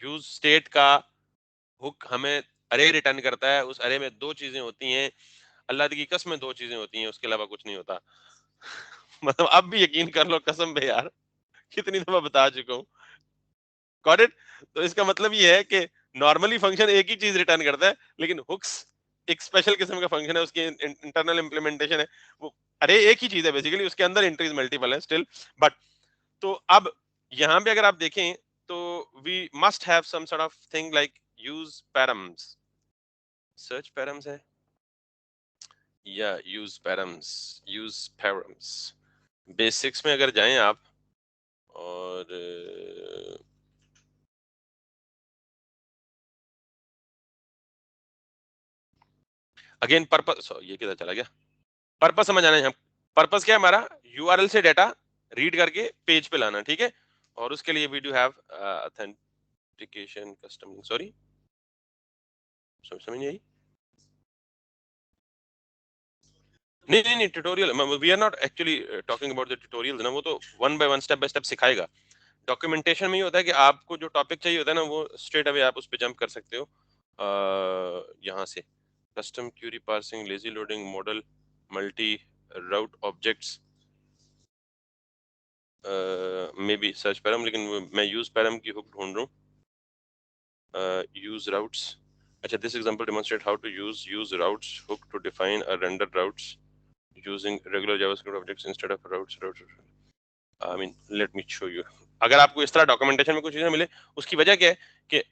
यूज स्टेट का हुक हमें अरे रिटर्न करता है, उस अरे में दो चीजें होती हैं, अल्लाह की कसम में दो चीजें होती हैं, उसके अलावा कुछ नहीं होता। मतलब अब भी यकीन कर लो कसम पे यार, कितनी दफा बता चुका हूँ। Got it? तो इसका मतलब ये है कि नॉर्मली फंक्शन एक ही चीज रिटर्न करता है, लेकिन हुक्स एक स्पेशल किस्म का फंक्शन है, उसकी इंटरनल इंप्लीमेंटेशन है वो। अरे एक ही चीज है बेसिकली, उसके अंदर एंट्रीज मल्टीपल है स्टिल, बट तो अब यहाँ पे अगर आप देखें तो we must have some sort of thing like use params. Search params है या यूज पैरम्स बेसिक्स में अगर जाएं आप, और अगेन पर्पस, ये किधर चला गया, पर्पस समझ आना है। हम पर्पस क्या है हमारा, यूआरएल से डाटा रीड करके पेज पे लाना, ठीक है। और उसके लिए we do have authentication custom, sorry समझ नहीं आई। नहीं नहीं नहीं, tutorial we are not actually talking about the tutorial ना, वो तो वन बाय स्टेप सिखाएगा। डॉक्यूमेंटेशन में ये होता है कि आपको जो टॉपिक चाहिए होता है ना, वो स्ट्रेट अवे आप उस पे जंप कर सकते हो। यहाँ से custom query parsing, lazy loading, model, multi route objects, may be search param, लेकिन मैं यूज पैरम की हुक ढूंढ रहा हूँ। यूज राउट्स, अच्छा this example demonstrate how to use routes hook to define a render routes using regular JavaScript objects instead of routes. I mean let me show you. अगर आपको इस तरह documentation में कुछ चीजें मिले, उसकी वजह क्या है कि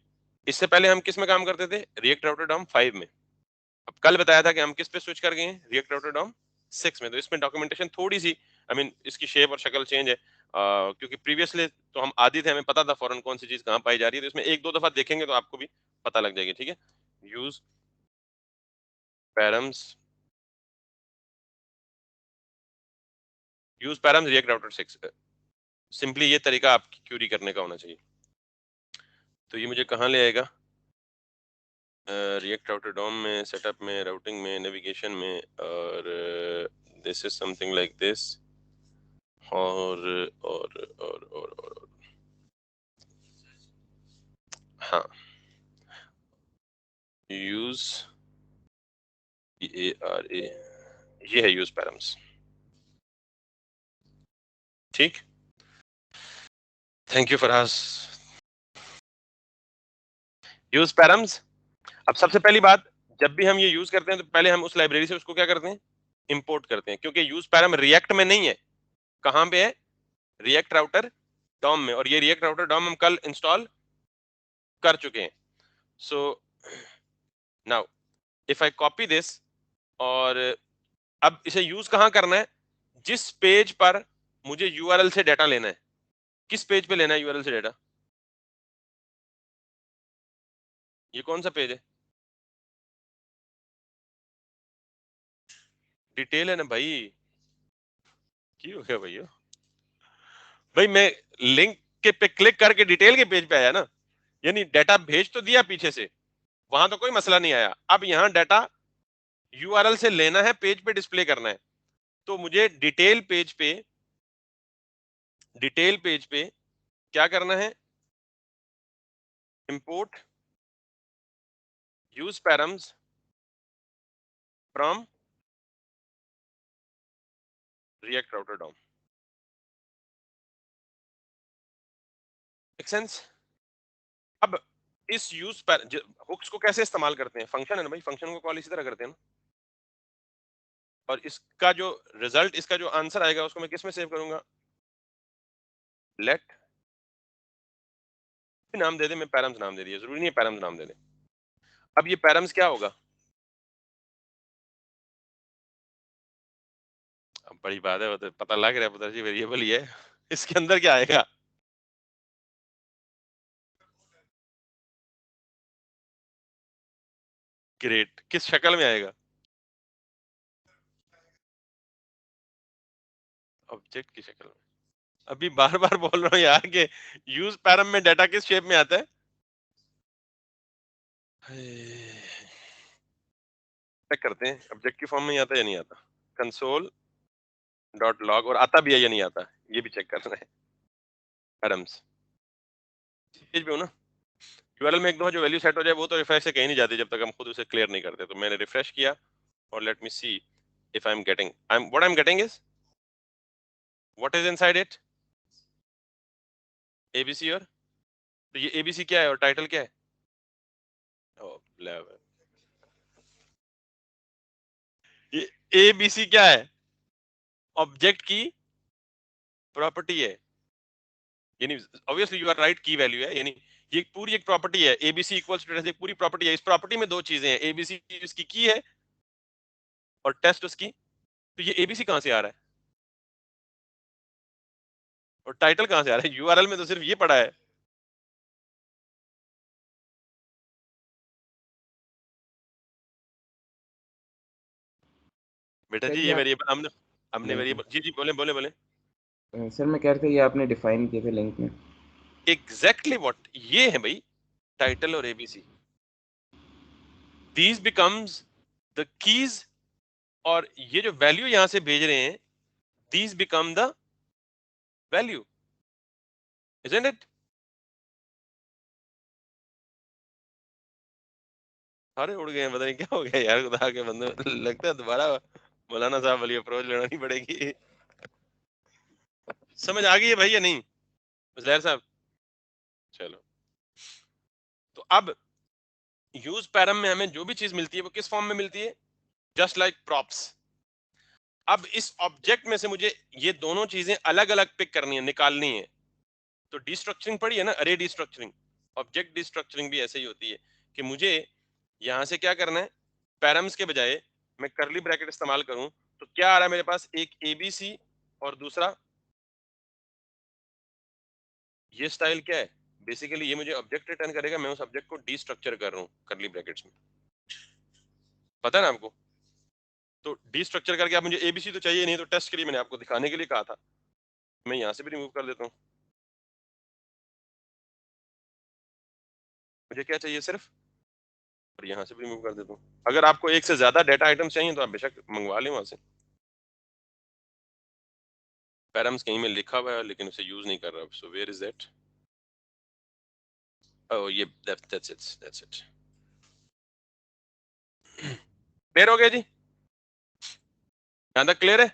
इससे पहले हम किस में काम करते थे, रिएक्ट राउटर डॉम 5 में। अब कल बताया था कि हम किस पे स्विच कर गए हैं, रिएक्ट राउटर डॉम 6 में। तो इसमें डॉक्यूमेंटेशन थोड़ी सी, आई मीन इसकी शेप और शक्ल चेंज है, क्योंकि प्रीवियसली तो हम आदि थे, हमें पता था फौरन कौन सी चीज कहाँ पाई जा रही है। तो इसमें एक दो दफा देखेंगे तो आपको भी पता लग जाएगी, ठीक है। Use params, use params react router 6, simply ये तरीका आपकी क्यूरी करने का होना चाहिए। तो ये मुझे कहाँ ले आएगा, रिएक्ट राउटर डॉम में, सेटअप में, राउटिंग में, नेविगेशन में, और this is something like this, और हाँ, यूज ARA, ये है यूज पैरम्स, ठीक। Thank you Farhas. Use params, अब सबसे पहली बात, जब भी हम ये यूज करते हैं तो पहले हम उस लाइब्रेरी से उसको क्या करते हैं, इंपोर्ट करते हैं, क्योंकि यूज पैरम रिएक्ट में नहीं है। कहां पे है, रिएक्ट राउटर डॉम में, और ये रिएक्ट राउटर डॉम हम कल इंस्टॉल कर चुके हैं। So now if I copy this, और अब इसे यूज कहां करना है, जिस पेज पर मुझे यूआरएल से डाटा लेना है। किस पेज पे लेना है यूआरएल से डाटा, ये कौन सा पेज है, डिटेल है ना भाई। की हो गया भैया, भाई मैं लिंक के पे क्लिक करके डिटेल के पेज पे आया ना, यानी डाटा भेज तो दिया पीछे से, वहां तो कोई मसला नहीं आया। अब यहाँ डाटा यूआरएल से लेना है, पेज पे डिस्प्ले करना है, तो मुझे डिटेल पेज पे क्या करना है, import use params from React router DOM. Make sense? अब इस यूज पर हुक्स को कैसे इस्तेमाल करते हैं, फंक्शन है ना भाई, फंक्शन को कॉल इसी तरह करते हैं ना। और इसका जो रिजल्ट, इसका जो आंसर आएगा, उसको मैं किस में सेव करूंगा, लेट नाम दे दे, मैं पैरम्स नाम दे दिया, जरूरी नहीं है पैरम्स नाम दे दे। अब ये पैरम्स क्या होगा, अब बड़ी बात है, वो तो पता लग रहा है, पता वेरिएबल ही है। इसके अंदर क्या आएगा, ग्रेट, किस शक्ल में आएगा, ऑब्जेक्ट की शक्ल में। अभी बार बार बोल रहा हूँ यार कि यूज पैरम में डाटा किस शेप में आता है, चेक करते हैं ऑब्जेक्ट की फॉर्म में ही आता है या नहीं आता, कंसोल डॉट लॉग, और आता भी है या नहीं आता, ये भी चेक करना है। पैरम्स पेज पे हो ना, यूआरएल में एक दफा जो वैल्यू सेट हो जाए वो तो रिफ्रेश से कहीं नहीं जाती जब तक हम खुद उसे क्लियर नहीं करते। तो मैंने रिफ्रेश किया और late me see if I am getting is what is inside it, ABC. और तो ये एबीसी क्या है और टाइटल क्या है? ओ, ये एबीसी क्या है? ऑब्जेक्ट की प्रॉपर्टी है, यानी ऑब्वियसली यू आर राइट, की वैल्यू है, यानी ये पूरी एक प्रॉपर्टी है। एबीसी इक्वल्स टू टेस्ट, एक पूरी प्रॉपर्टी है। इस प्रॉपर्टी में दो चीजें हैं, एबीसी उसकी की है और टेस्ट उसकी। तो ये एबीसी कहां से आ रहा है और टाइटल कहां से आ रहा है? यूआरएल में तो सिर्फ ये पड़ा है। बेटा सर जी ये ये आप वेरिएबल हमने हमने लिंक में वेरिएबल, जी जी बोले बोले बोले। सर मैं कह रहा था ये आपने डिफाइन किए थे लिंक में। एग्जैक्टली व्हाट, ये है भाई टाइटल और ABC. These becomes the keys, और ये जो वैल्यू यहां से भेज रहे हैं, these become the value, isn't it? सारे उड़ गए हैं, पता नहीं क्या हो गया यार, खुदा के बंदे, लगता है दोबारा मौलाना साहब वाली अप्रोच लेना नहीं पड़ेगी। समझ आ गई है भाई या नहीं मुजलैर साहब? चलो, तो अब यूज पैरम में हमें जो भी चीज मिलती है वो किस फॉर्म में मिलती है? Just like props. अब इस ऑब्जेक्ट में से मुझे ये दोनों चीजें अलग अलग पिक करनी है, निकालनी है। तो डिस्ट्रक्चरिंग पड़ी है ना, अरे डिस्ट्रक्चरिंग। ऑब्जेक्ट डिस्ट्रक्चरिंग भी ऐसे ही होती है कि मुझे यहां से क्या करना है, पैरम्स के बजाय मैं करली ब्रैकेट इस्तेमाल करूं तो क्या आ रहा है मेरे पास, एक एबीसी और दूसरा ये स्टाइल क्या है? बेसिकली ये मुझे ऑब्जेक्ट रिटर्न करेगा, मैं उस ऑब्जेक्ट को डिस्ट्रक्चर कर रहा हूँ करली ब्रैकेट्स में। पता है ना आपको? तो डिस्ट्रक्चर करके आप, मुझे एबीसी तो चाहिए नहीं, तो टेस्ट के लिए मैंने आपको दिखाने के लिए कहा था, मैं यहाँ से भी रिमूव कर देता हूँ। मुझे क्या चाहिए सिर्फ, और यहाँ से भी रिमूव कर देता हूँ। अगर आपको एक से ज्यादा डाटा आइटम्स चाहिए तो आप बेशक मंगवा लें वहां से। पैरम्स कहीं में लिखा हुआ है लेकिन उसे यूज नहीं कर रहा, सो वेयर इज दैट? ओह ये दैट्स इट। क्लियर हो गया जी? यहाँ तक क्लियर है?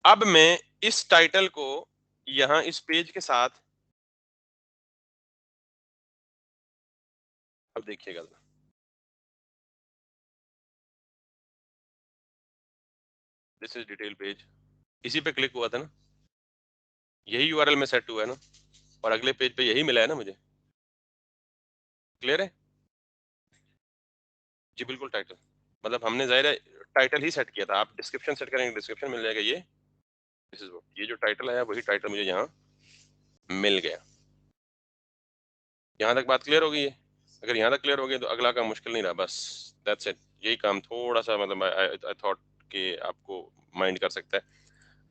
अब मैं इस टाइटल को यहाँ इस पेज के साथ, अब देखिएगा दिस इज डिटेल पेज, इसी पे क्लिक हुआ था ना, यही यूआरएल में सेट हुआ है ना, और अगले पेज पे यही मिला है ना मुझे। क्लियर है? जी बिल्कुल टाइटल, मतलब हमने जाहिर है टाइटल ही सेट किया था। आप डिस्क्रिप्शन सेट करेंगे, डिस्क्रिप्शन मिल जाएगा। ये दिस इज ये जो टाइटल आया वही टाइटल मुझे यहाँ मिल गया। यहाँ तक बात क्लियर हो गई है? अगर यहाँ तक क्लियर हो गई तो अगला काम मुश्किल नहीं रहा, बस दैट्स इट। यही काम थोड़ा सा, मतलब आई थॉट कि आपको माइंड कर सकता है।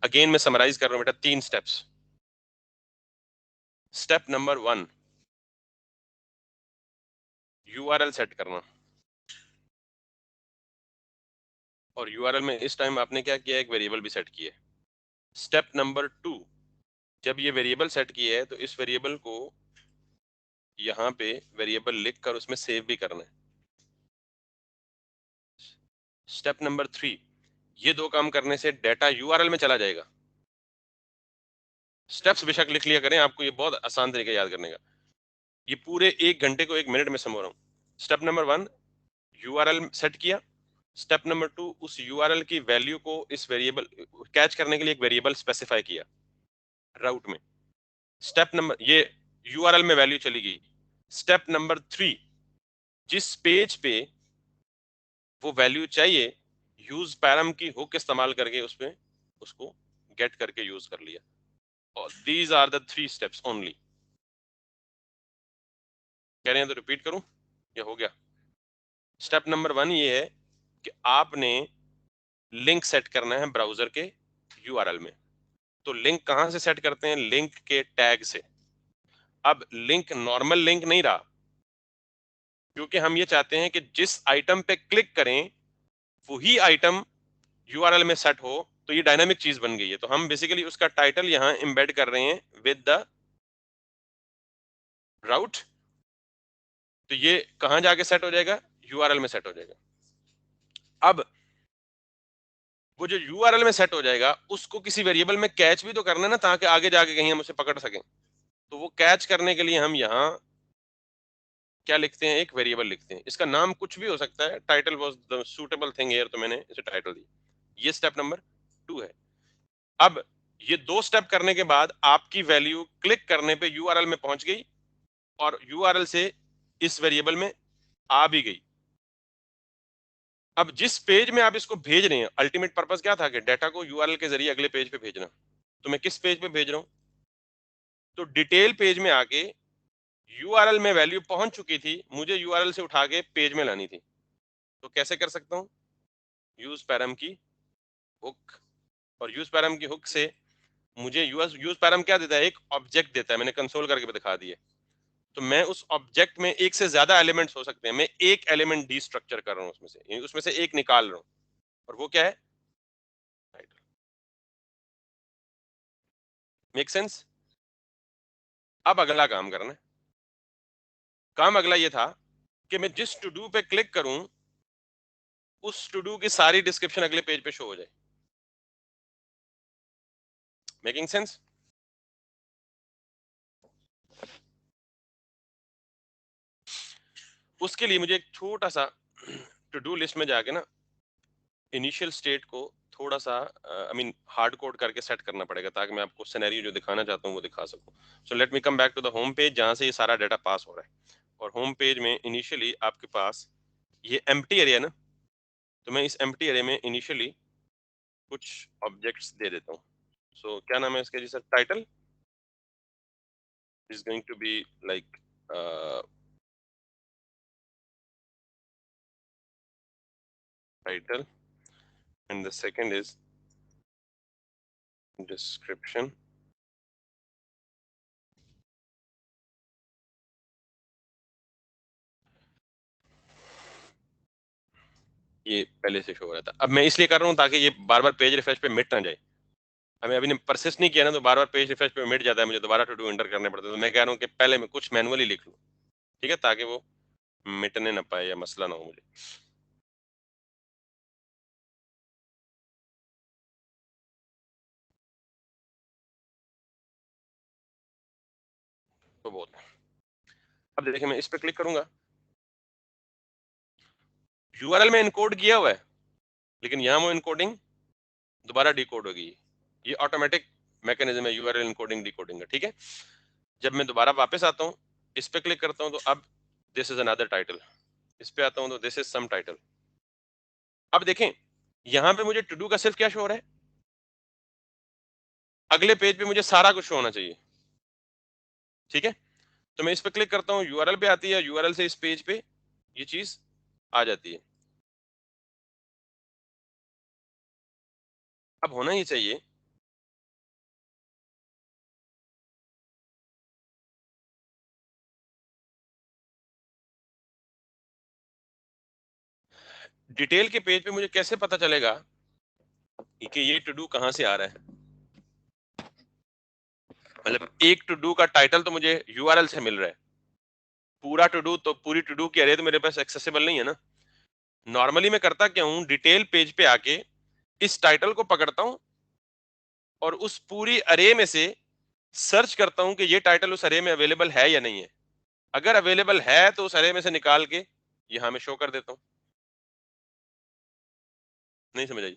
अगेन मैं समराइज कर रहा हूँ बेटा, 3 steps. Step number 1, URL set करना। और यूआरएल में इस टाइम आपने क्या किया, एक वेरिएबल भी सेट किया है। स्टेप नंबर 2, जब ये वेरिएबल सेट किया है तो इस वेरिएबल को यहाँ पे वेरिएबल लिख कर उसमें सेव भी करना है। स्टेप नंबर 3, ये 2 काम करने से डाटा यूआरएल में चला जाएगा। स्टेप्स बेशक लिख लिया करें, आपको ये बहुत आसान तरीका याद करने का। ये पूरे 1 घंटे को 1 मिनट में समझ रहा हूँ। स्टेप नंबर 1, यूआरएल सेट किया। स्टेप नंबर 2, उस यूआरएल की वैल्यू को इस वेरिएबल कैच करने के लिए एक वेरिएबल स्पेसिफाई किया राउट में। स्टेप नंबर, ये यूआरएल में वैल्यू चली गई। स्टेप नंबर 3, जिस पेज पे वो वैल्यू चाहिए, यूज पैरम की हुक इस्तेमाल करके उसपे उसको गेट करके यूज कर लिया। और these are the 3 steps only. कह रहे हैं तो रिपीट करूं या हो गया? स्टेप नंबर 1 ये है कि आपने लिंक सेट करना है ब्राउजर के यूआरएल में। तो लिंक कहां से सेट करते हैं? लिंक के टैग से। अब लिंक नॉर्मल लिंक नहीं रहा, क्योंकि हम ये चाहते हैं कि जिस आइटम पे क्लिक करें वही आइटम यूआरएल में सेट हो। तो ये डायनामिक चीज बन गई है। तो हम बेसिकली उसका टाइटल यहां एम्बेड कर रहे हैं विद द राउट तो ये कहां जाके सेट हो जाएगा, यूआरएल में सेट हो जाएगा। अब वो जो यूआरएल में सेट हो जाएगा उसको किसी वेरिएबल में कैच भी तो करना है ना, ताकि आगे जाके कहीं हम उसे पकड़ सकें। तो वो कैच करने के लिए हम यहाँ क्या लिखते हैं, एक वेरिएबल लिखते हैं। इसका नाम कुछ भी हो सकता है, title was the suitable thing here, तो मैंने इसे टाइटल दिया। ये स्टेप नंबर 2 है। अब ये 2 स्टेप करने के बाद आपकी वैल्यू क्लिक करने पे यूआरएल में पहुंच गई और यूआरएल से इस वेरिएबल में आ भी गई। अब जिस पेज में आप इसको भेज रहे हैं, अल्टीमेट पर्पस क्या था कि डाटा को यूआरएल के जरिए अगले पेज पे भेजना। तो मैं किस पेज पे भेज रहा हूं, तो डिटेल पेज में आके यूआरएल में वैल्यू पहुंच चुकी थी, मुझे यूआरएल से उठा के पेज में लानी थी। तो कैसे कर सकता हूं, यूज पैरम की हुक। और यूज पैरम की हुक से मुझे यूज यूज पैरम क्या देता है, एक ऑब्जेक्ट देता है, मैंने कंसोल करके दिखा दिया। तो मैं उस ऑब्जेक्ट में एक से ज्यादा एलिमेंट्स हो सकते हैं, मैं एक एलिमेंट डीस्ट्रक्चर कर रहा हूं उसमें से एक निकाल रहा हूं, और वो क्या है, टाइटल। Make sense. अब अगला काम करना है। काम अगला ये था कि मैं जिस टू डू पे क्लिक करूं उस टू डू की सारी डिस्क्रिप्शन अगले पेज पे शो हो जाए। Making sense. उसके लिए मुझे एक छोटा सा टू डू लिस्ट में जाके ना इनिशियल स्टेट को थोड़ा सा आई मीन हार्ड कोड करके सेट करना पड़ेगा, ताकि मैं आपको सिनेरियो जो दिखाना चाहता हूँ वो दिखा सकूं। So let me come back to the home page जहां से ये सारा डाटा पास हो रहा है। और होम पेज में इनिशियली आपके पास ये एम्प्टी एरिया ना, तो मैं इस एम्प्टी एरिया में इनिशियली कुछ ऑब्जेक्ट्स दे देता हूँ। सो क्या नाम है इसके जी sir, title is going to be like title, and the second is description. ये पहले से शो हो रहा था, अब मैं इसलिए कर रहा हूँ ताकि ये बार बार पेज रिफ्रेश पे मिट ना जाए। हमें अभी ने परसिस्ट नहीं किया ना, तो बार बार पेज रिफ्रेश पे मिट जाता है, मुझे दोबारा टू डू एंटर करने पड़ते हैं। तो मैं कह रहा हूँ कि पहले मैं कुछ मैनुअली लिख लूँ, ठीक है, ताकि वो मिटने ना पाए या मसला ना हो मुझे। तो बहुत, अब देखिए मैं इस पे क्लिक करूंगा, यूआरएल में इनकोड किया हुआ है, लेकिन यहाँ वो इनकोडिंग दोबारा डिकोड होगी। ये ऑटोमेटिक मैकेनिज्म है यूआरएल इनकोडिंग डिकोडिंग का, ठीक है। जब मैं दोबारा वापस आता हूँ, इस पे क्लिक करता हूँ, तो अब दिस इज अनदर टाइटल। इस पे आता हूँ तो दिस इज सम टाइटल। अब देखें यहां पे मुझे टू डू का सिर्फ क्या शो हो रहा है, अगले पेज पे मुझे सारा कुछ शो होना चाहिए, ठीक है। तो मैं इस पे क्लिक करता हूँ, यूआरएल पे आती है, यूआरएल से इस पेज पे ये चीज आ जाती है। अब होना ही चाहिए, डिटेल के पेज पे मुझे कैसे पता चलेगा कि ये टू डू कहां से आ रहा है। मतलब एक टू डू का टाइटल तो मुझे यूआरएल से मिल रहा है, पूरा टू डू तो पूरी टू डू की अरे तो मेरे पास एक्सेसिबल नहीं है ना। नॉर्मली मैं करता क्या हूँ, डिटेल पेज पे आके इस टाइटल को पकड़ता हूँ और उस पूरी अरे में से सर्च करता हूँ कि ये टाइटल उस अरे में अवेलेबल है या नहीं है। अगर अवेलेबल है तो उस अरे में से निकाल के यहां में शो कर देता हूँ। नहीं समझ आई।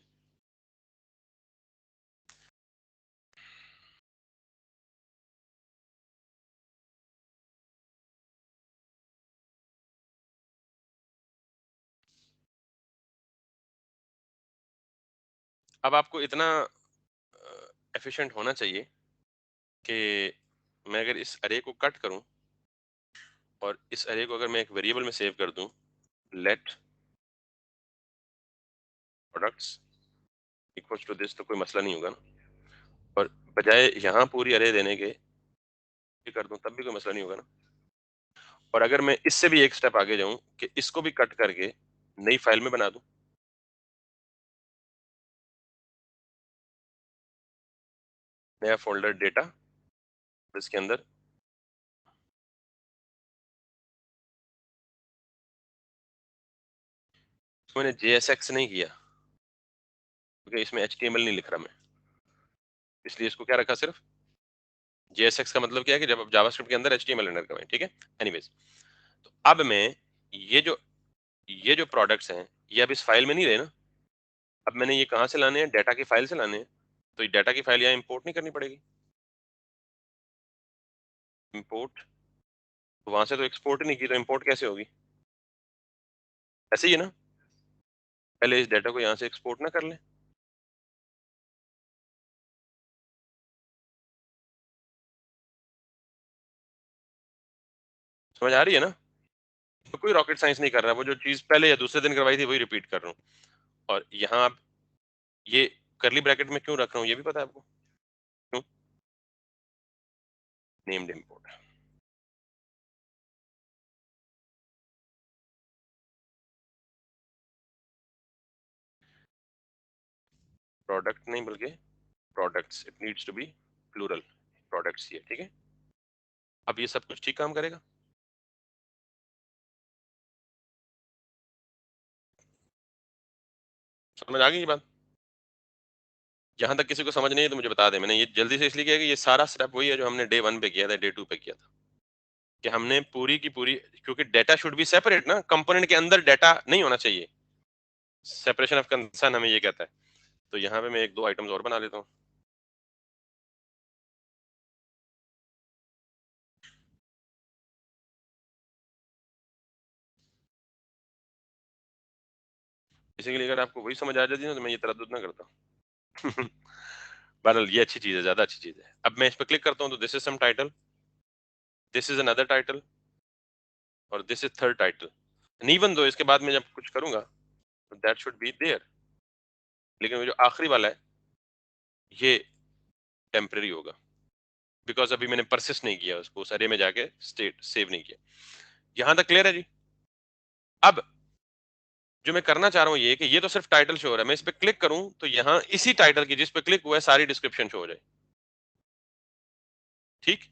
अब आपको इतना एफिशिएंट होना चाहिए कि मैं अगर इस अरे को कट करूं और इस अरे को अगर मैं एक वेरिएबल में सेव कर दूं, let products equals to this, तो कोई मसला नहीं होगा ना। और बजाय यहां पूरी अरे देने के ये कर दूं, तब भी कोई मसला नहीं होगा ना। और अगर मैं इससे भी एक स्टेप आगे जाऊं कि इसको भी कट करके नई फाइल में बना दूं, नया फोल्डर डेटा, इसके अंदर तो मैंने JSX नहीं किया क्योंकि इसमें HTML नहीं लिख रहा मैं, इसलिए इसको क्या रखा सिर्फ JSX का मतलब क्या है कि जब आप जावास्क्रिप्ट के अंदर HTML एंटर करवाएं, ठीक है। एनीवेज, तो अब मैं ये जो ये जो प्रोडक्ट्स हैं ये अब इस फाइल में नहीं रहे ना, अब मैंने ये कहाँ से लाने हैं, डाटा की फाइल से लाने हैं, तो ये डाटा की फाइल यहाँ इंपोर्ट नहीं करनी पड़ेगी, इंपोर्ट, तो वहां से तो एक्सपोर्ट नहीं की, तो इंपोर्ट कैसे होगी, ऐसे ही है ना, पहले इस डाटा को यहाँ से एक्सपोर्ट ना कर लें। समझ आ रही है ना, तो कोई रॉकेट साइंस नहीं कर रहा, वो जो चीज पहले या दूसरे दिन करवाई थी वही रिपीट कर रहा हूँ। और यहाँ आप ये करली ब्रैकेट में क्यों रख रहा हूँ ये भी पता है आपको, क्यों, नेम्ड इंपोर्ट, प्रोडक्ट नहीं बल्कि products, it needs to be plural, products ये, ठीक है। अब ये सब कुछ ठीक काम करेगा, समझ आ गई ये बात, जहां तक किसी को समझ नहीं है तो मुझे बता दे, मैंने ये जल्दी से इसलिए किया कि ये सारा स्टेप वही है जो हमने डे 1 पे किया था, डे 2 पे किया था, कि हमने पूरी की पूरी, क्योंकि डेटा शुड बी सेपरेट ना, कंपोनेंट के अंदर डाटा नहीं होना चाहिए, सेपरेशन ऑफ कंसर्न हमें ये कहता है। तो यहाँ पे मैं एक दो आइटम्स और बना लेता हूँ, बेसिकली अगर आपको वही समझ आ जाती है ना तो मैं ये तरद्दुद ना करता। बहरहाल ये अच्छी चीज है, ज्यादा अच्छी चीज है। अब मैं इस पर क्लिक करता हूँ तो this is some title, this is another title, और this is third title, and even though इसके बाद में जब कुछ करूंगा तो दैट शुड बी देयर, लेकिन वो जो आखिरी वाला है ये टेम्परेरी होगा, बिकॉज अभी मैंने परसिस्ट नहीं किया उसको, उस अरे में जाके स्टेट सेव नहीं किया। यहां तक क्लियर है जी। अब जो मैं करना चाह रहा हूँ ये कि ये तो सिर्फ टाइटल शो हो रहा है, मैं इस पे क्लिक करूं तो यहाँ इसी टाइटल की जिस पे क्लिक हुआ है सारी डिस्क्रिप्शन शो हो जाए, ठीक।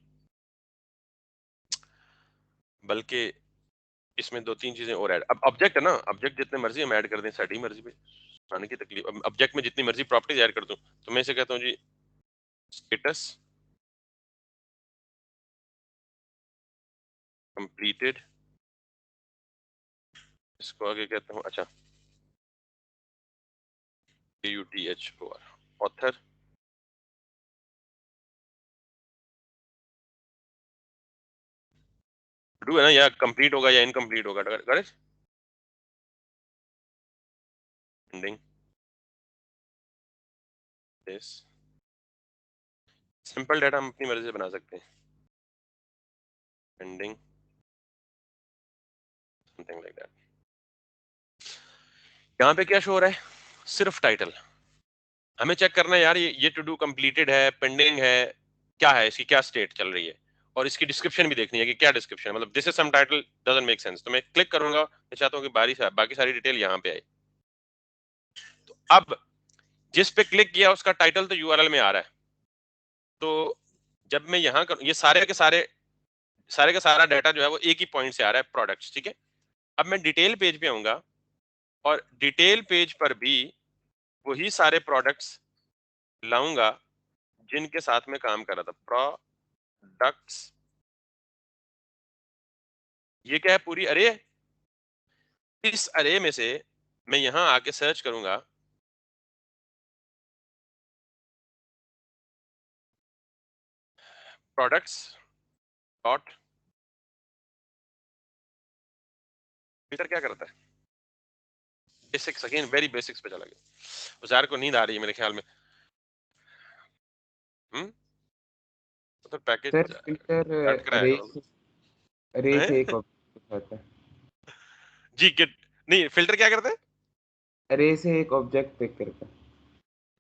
बल्कि इसमें दो तीन चीजें और ऐड, अब ऑब्जेक्ट है ना, ऑब्जेक्ट जितने मर्जी हम ऐड कर दें साड़ी मर्जी पे, आने की तकलीफ, अब ऑब्जेक्ट में जितनी मर्जी प्रॉपर्टीज ऐड कर दूं, तो मैं इसे कहता हूँ जी स्टेटस कंप्लीटेड, इसको आगे कहता हूँ, अच्छा AUTHOR, ऑथर, टू है ना, या कंप्लीट होगा या इनकम्प्लीट होगा, Ganesh, ending this, simple data हम अपनी मर्जी से बना सकते हैं, एंडिंग समथिंग लाइक दैट। यहाँ पे क्या शो हो रहा है, सिर्फ टाइटल, हमें चेक करना है यार ये टू डू कंप्लीटेड है, पेंडिंग है, क्या है, इसकी क्या स्टेट चल रही है, और इसकी डिस्क्रिप्शन भी देखनी है कि क्या डिस्क्रिप्शन है, मतलब this is some title doesn't make sense, तो मैं क्लिक करूंगा, मैं चाहता हूँ कि बाकी सारी डिटेल यहाँ पे आए। तो अब जिस पे क्लिक किया उसका टाइटल तो यूआरएल में आ रहा है, तो जब मैं यहाँ कर, ये सारे का सारा डाटा जो है वो एक ही पॉइंट से आ रहा है, प्रोडक्ट्स, ठीक है। अब मैं डिटेल पेज पे आऊंगा और डिटेल पेज पर भी वही सारे प्रोडक्ट्स लाऊंगा जिनके साथ में काम कर रहा था, प्रोडक्ट्स, ये क्या है, पूरी अरे, इस अरे में से मैं यहां आके सर्च करूंगा, प्रोडक्ट्स डॉट, फिल्टर क्या करता है, बेसिक्स, अगेन वेरी बेसिक्स पे चला गया, उजार को नींद आ रही है मेरे ख्याल में। तो पैकेज सर फिल्टर कट कराया अरे करो अरे हैं? से एक ऑब्जेक्ट होता है। जी किट, नहीं फिल्टर क्या करता है, अरे से एक ऑब्जेक्ट पिक करता है।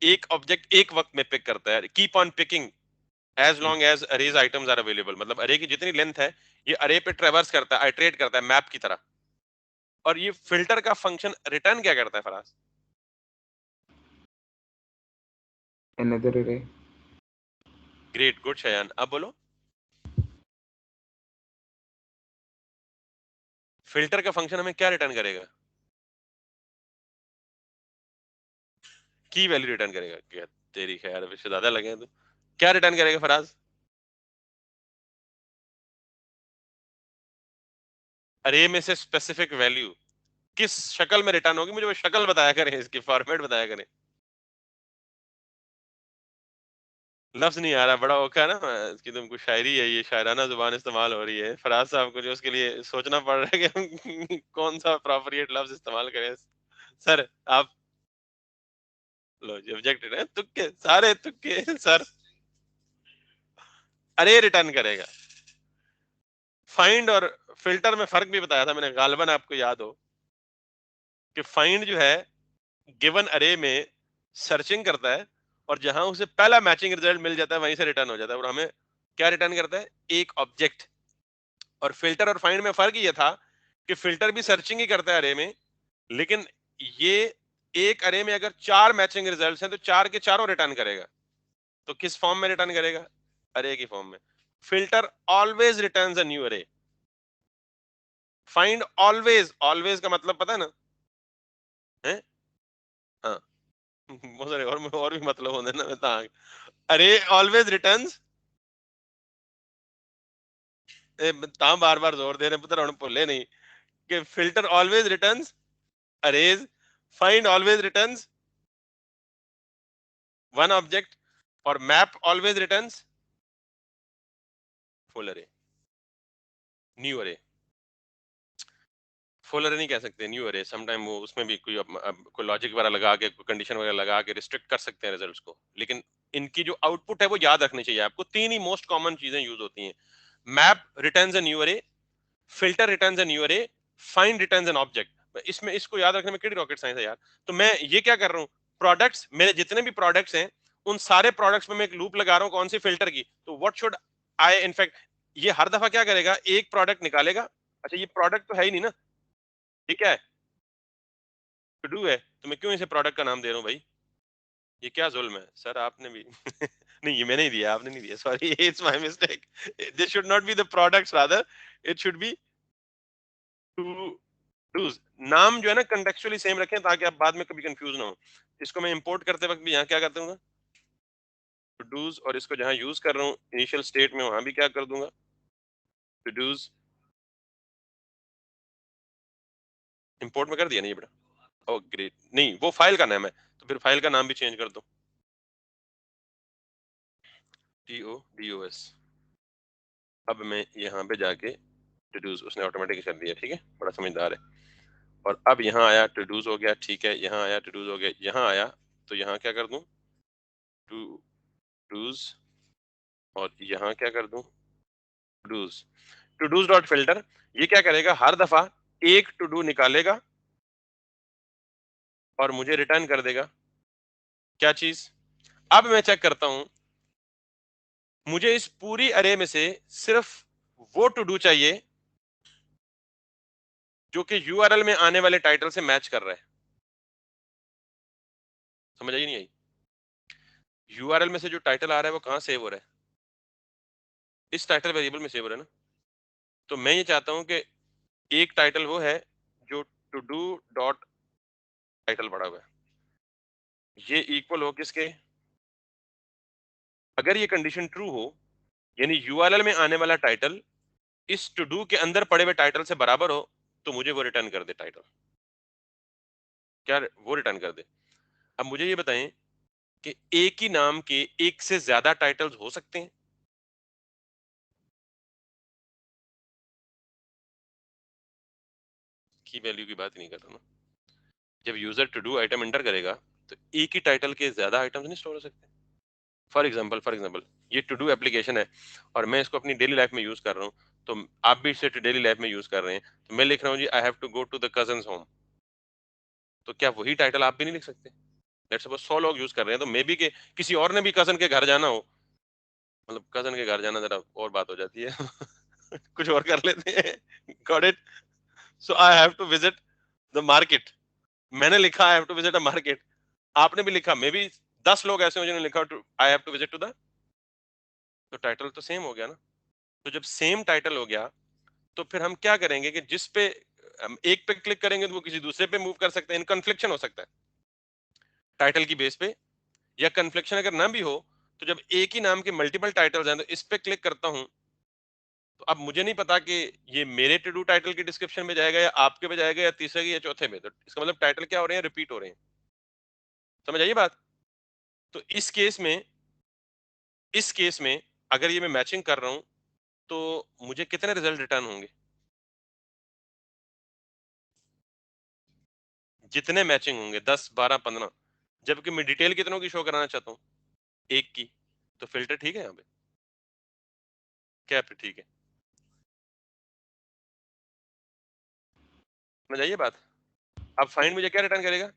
एक ऑब्जेक्ट एक वक्त में पिक करता है, keep on picking as long as array's items are available, मतलब अरे की जितनी लेंथ है ये अरे पे ट्रेवर्स करता है, आइटरेट करता है मैप की तरह। और ये फिल्टर का फंक्शन रिटर्न क्या करता है फराज, अनदर अरे। ग्रेट, गुड शयान, अब बोलो फिल्टर का फंक्शन हमें क्या रिटर्न करेगा, की वैल्यू रिटर्न करेगा। क्या तेरी खैर, अब इससे ज्यादा लगे हैं तो क्या रिटर्न करेगा फराज? अरे में से स्पेसिफिक वैल्यू किस शक्ल में रिटर्न होगी, मुझे वो शक्ल बताया करें, इसकी फॉर्मेट बताया करें। लफ्ज नहीं आ रहा, बड़ा औखा है ना कि तुमको, शायरी है ये, शायराना जुबान इस्तेमाल हो रही है फराज साहब को, जो उसके लिए सोचना पड़ रहा है कि हम कौन सा अप्रोप्रिएट लफ्ज इस्तेमाल करें। सर आप लो जी, ऑब्जेक्टेड है, तुक्के सारे तुक्के सर। अरे रिटर्न करेगा। फाइंड और फिल्टर में फर्क भी बताया था मैंने, गालिबन आपको याद हो कि फाइंड जो है गिवन अरे में सर्चिंग करता है, और जहां उसे पहला मैचिंग रिजल्ट मिल जाता है वहीं से रिटर्न हो जाता है, और हमें क्या रिटर्न करता है? एक ऑब्जेक्ट। और फिल्टर और फाइंड में फर्क ये था कि फिल्टर भी सर्चिंग ही करता है अरे में, लेकिन ये एक अरे में अगर 4 मैचिंग रिजल्ट्स हैं तो 4 के चारों रिटर्न करेगा। तो किस फॉर्म में रिटर्न करेगा? अरे की फॉर्म में। Filter always returns a new अरे। फाइंड ऑलवेज, ऑलवेज का मतलब पता है ना? है? हाँ। बहुत सारे और भी मतलब होंगे ना, मैं तो अरे ऑलवेज रिटर्न्स, ता बार बार जोर दे रहे पुत्र, हम भुले नहीं कि filter always returns arrays, find always returns one object, और मैप ऑलवेज रिटर्न्स फुल अरे, न्यू अरे। फुल अरे नहीं कह सकते, न्यू अरे। समटाइम वो उसमें भी कोई कोई लॉजिक वगैरह लगा के, कोई कंडीशन वगैरह लगा के रिस्ट्रिक्ट कर सकते हैं रिजल्ट्स को, लेकिन इनकी जो आउटपुट है वो याद रखनी चाहिए आपको। तीन ही मोस्ट कॉमन चीजें यूज होती हैं: मैप रिटर्न्स अ न्यू अरे, फिल्टर रिटर्न्स अ न्यू अरे, फाइंड रिटर्न्स एन ऑब्जेक्ट। इसमें इसको याद रखने में कितनी रॉकेट साइंस है यार। तो मैं ये क्या कर रहा हूँ, प्रोडक्ट्स, मेरे जितने भी प्रोडक्ट्स हैं उन सारे प्रोडक्ट्स में मैं एक लूप लगा रहा हूँ, कौन सी? फिल्टर की। तो व्हाट शुड आई इनफैक्ट, ये हर दफा क्या करेगा, एक प्रोडक्ट निकालेगा। अच्छा ये प्रोडक्ट तो है ही नहीं ना, ये क्या है? टू डू है, तो मैं क्यों इसे प्रोडक्ट का नाम दे रहा हूँ भाई? ये क्या जुल्म है सर, आपने भी नहीं, ये मैंने ही दिया, आपने नहीं दिया, sorry, it's my mistake. This should not be the products, rather it should be todos. नाम जो है ना कंटेक्चुअली सेम रखें, ताकि आप बाद में कभी कंफ्यूज ना हो। इसको मैं इंपोर्ट करते वक्त भी यहाँ क्या करता हूँ, टू डूज, और इसको जहाँ यूज कर रहा हूँ इनिशियल स्टेट में, वहां भी क्या कर दूंगा, टू डूज। इंपोर्ट में कर दिया नहीं ये बेटा? ओह ग्रेट, नहीं वो फाइल का नाम है, तो फिर फाइल का नाम भी चेंज कर दो, TODOS। अब मैं यहाँ पे जाके टू डूज, उसने ऑटोमेटिक कर दिया, ठीक है, बड़ा समझदार है। और अब यहाँ आया टू डूज हो गया, ठीक है, यहाँ आया टू डूज हो गया, यहाँ आया तो यहाँ क्या कर दूं, टू डूज, और यहाँ क्या कर दूं, dos. Todos dot filter, ये क्या करेगा, हर दफा एक टू डू निकालेगा और मुझे रिटर्न कर देगा क्या चीज। अब मैं चेक करता हूं, मुझे इस पूरी अरे में से सिर्फ वो टू डू चाहिए जो कि यूआरएल में आने वाले टाइटल से मैच कर रहा है। समझ आई नहीं आई? यूआरएल में से जो टाइटल आ रहा है वो कहां सेव हो रहा है? इस टाइटल वेरिएबल में सेव हो रहा है ना। तो मैं ये चाहता हूं कि एक टाइटल वो है जो टू डू डॉट टाइटल पड़ा हुआ है, ये इक्वल हो किसके, अगर ये कंडीशन ट्रू हो, यानी यूआरएल में आने वाला टाइटल इस टू डू के अंदर पड़े हुए टाइटल से बराबर हो, तो मुझे वो रिटर्न कर दे टाइटल। क्या वो रिटर्न कर दे? अब मुझे ये बताएं कि एक ही नाम के एक से ज्यादा टाइटल्स हो सकते हैं? की वैल्यू की बात नहीं कर रहा ना। जब user todo item enter करेगा तो एक ही टाइटल के ज्यादा आइटम्स नहीं स्टोर हो सकते। फॉर एग्जांपल ये टू डू एप्लीकेशन है और मैं इसको अपनी डेली लाइफ में यूज कर रहा हूँ, तो आप भी इसे डेली लाइफ में यूज कर रहे हैं, तो मैं लिख रहा हूँ जी I have to go to the cousin's home, तो क्या वही टाइटल आप भी नहीं लिख सकते? लेट्स सपोज 100 लोग यूज कर रहे हैं, तो मे बी के किसी और ने भी कजन के घर जाना हो, मतलब कजन के घर जाना जरा और बात हो जाती है कुछ और कर लेते हैं, got it. So I have to visit the market, मैंने लिखा I have to visit a market, आपने भी लिखा, मे बी 10 लोग ऐसे हो जिन्होंने लिखा I have to visit to the, तो टाइटल तो सेम हो गया ना। तो जब सेम टाइटल हो गया तो फिर हम क्या करेंगे कि जिस पे हम एक पे क्लिक करेंगे तो वो किसी दूसरे पे मूव कर सकते हैं, इनकन्फ्लिक्शन हो सकता है। टाइटल की बेस पे, या कन्फ्लिक्शन अगर ना भी हो तो जब एक ही नाम के मल्टीपल टाइटल्स हैं तो इस पे क्लिक करता हूं, तो अब मुझे नहीं पता कि ये मेरे टू डू टाइटल के डिस्क्रिप्शन में जाएगा या आपके पे जाएगा या तीसरे के या चौथे में, तो इसका मतलब टाइटल क्या हो रहे हैं, रिपीट हो रहे हैं। समझ आइए बात। तो इस केस में अगर ये मैं मैचिंग कर रहा हूं तो मुझे कितने रिजल्ट रिटर्न होंगे, जितने मैचिंग होंगे 10 12 15, जबकि मैं डिटेल कितनों की शो कराना चाहता हूँ, एक की। तो फिल्टर ठीक है यहाँ पे, क्या पे ठीक है, समझ आइए बात। अब फाइंड मुझे क्या रिटर्न करेगा,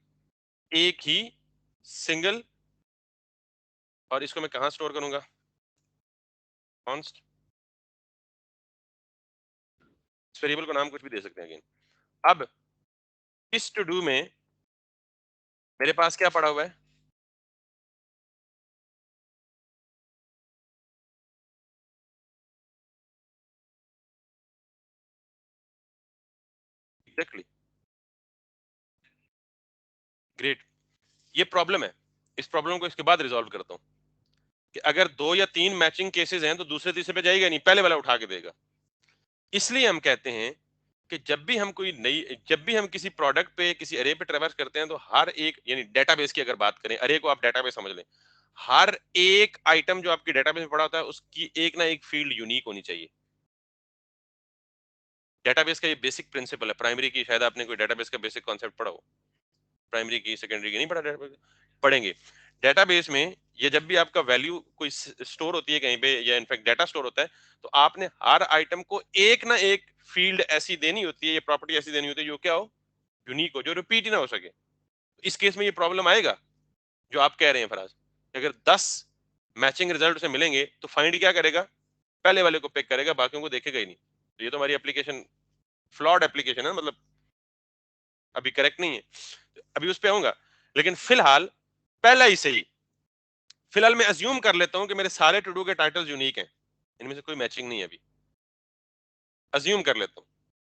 एक ही सिंगल, और इसको मैं कहां स्टोर करूंगा, कॉन्स्ट, इस वेरिएबल को नाम कुछ भी दे सकते हैं अगेन। अब इस टू डू में मेरे पास क्या पड़ा हुआ है, एग्जैक्टली, ग्रेट। ये प्रॉब्लम है, इस प्रॉब्लम को इसके बाद रिजॉल्व करता हूं कि अगर 2 या 3 मैचिंग केसेस हैं तो दूसरे तीसरे पे जाएगा नहीं, पहले वाला उठा के देगा। इसलिए हम कहते हैं कि जब भी हम किसी प्रोडक्ट पे किसी अरे पे ट्रैवर्स करते हैं तो हर एक, यानी डेटाबेस की अगर बात करें, अरे को आप डेटाबेस समझ लें, हर एक आइटम जो आपके डेटाबेस में पड़ा होता है उसकी एक ना एक फील्ड यूनिक होनी चाहिए। डेटाबेस का ये बेसिक प्रिंसिपल है, प्राइमरी की शायद आपने कोई डेटाबेस का बेसिक कॉन्सेप्ट पढ़ा हो, प्राइमरी की सेकेंडरी की नहीं पढ़ा, डेटाबेस पढ़ेंगे। डेटाबेस में ये जब भी आपका वैल्यू कोई स्टोर होती है कहीं पे, या इनफैक्ट डेटा स्टोर होता है, तो आपने हर आइटम को एक ना एक फील्ड ऐसी देनी होती है, ये प्रॉपर्टी ऐसी देनी होती है जो क्या हो, यूनिक हो, जो रिपीट ही ना हो सके। इस केस में ये प्रॉब्लम आएगा जो आप कह रहे हैं फराज, अगर 10 मैचिंग रिजल्ट से मिलेंगे तो फाइंड क्या करेगा, पहले वाले को पिक करेगा, बाकियों को देखेगा ही नहीं। तो ये तो हमारी एप्लीकेशन फ्लॉड एप्लीकेशन है, मतलब अभी करेक्ट नहीं है, अभी उस पर आऊंगा। लेकिन फिलहाल पहला ही सही, फिलहाल मैं अज्यूम कर लेता हूं कि मेरे सारे टू डू के टाइटल्स यूनिक हैं, इनमें से कोई मैचिंग नहीं है, अभी अज्यूम कर लेता हूं,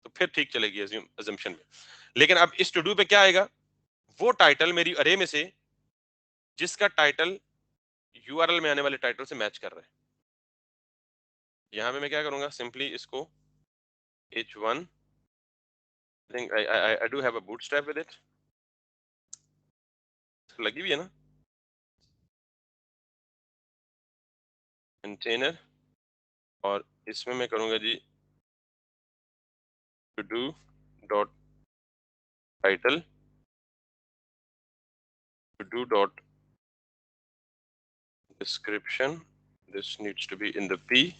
तो फिर ठीक चलेगी अज्यूमशन में। लेकिन अब इस टू डू पे क्या आएगा, वो टाइटल मेरी अरे में से जिसका टाइटल यूआरएल में आने वाले टाइटल से मैच कर रहा है। यहां पे मैं क्या करूंगा, सिंपली इसको h1, think I do have a Bootstrap with it, लगी हुई है ना, कंटेनर, और इसमें मैं करूंगा जी to do dot title, to do dot description, this needs to be in the P,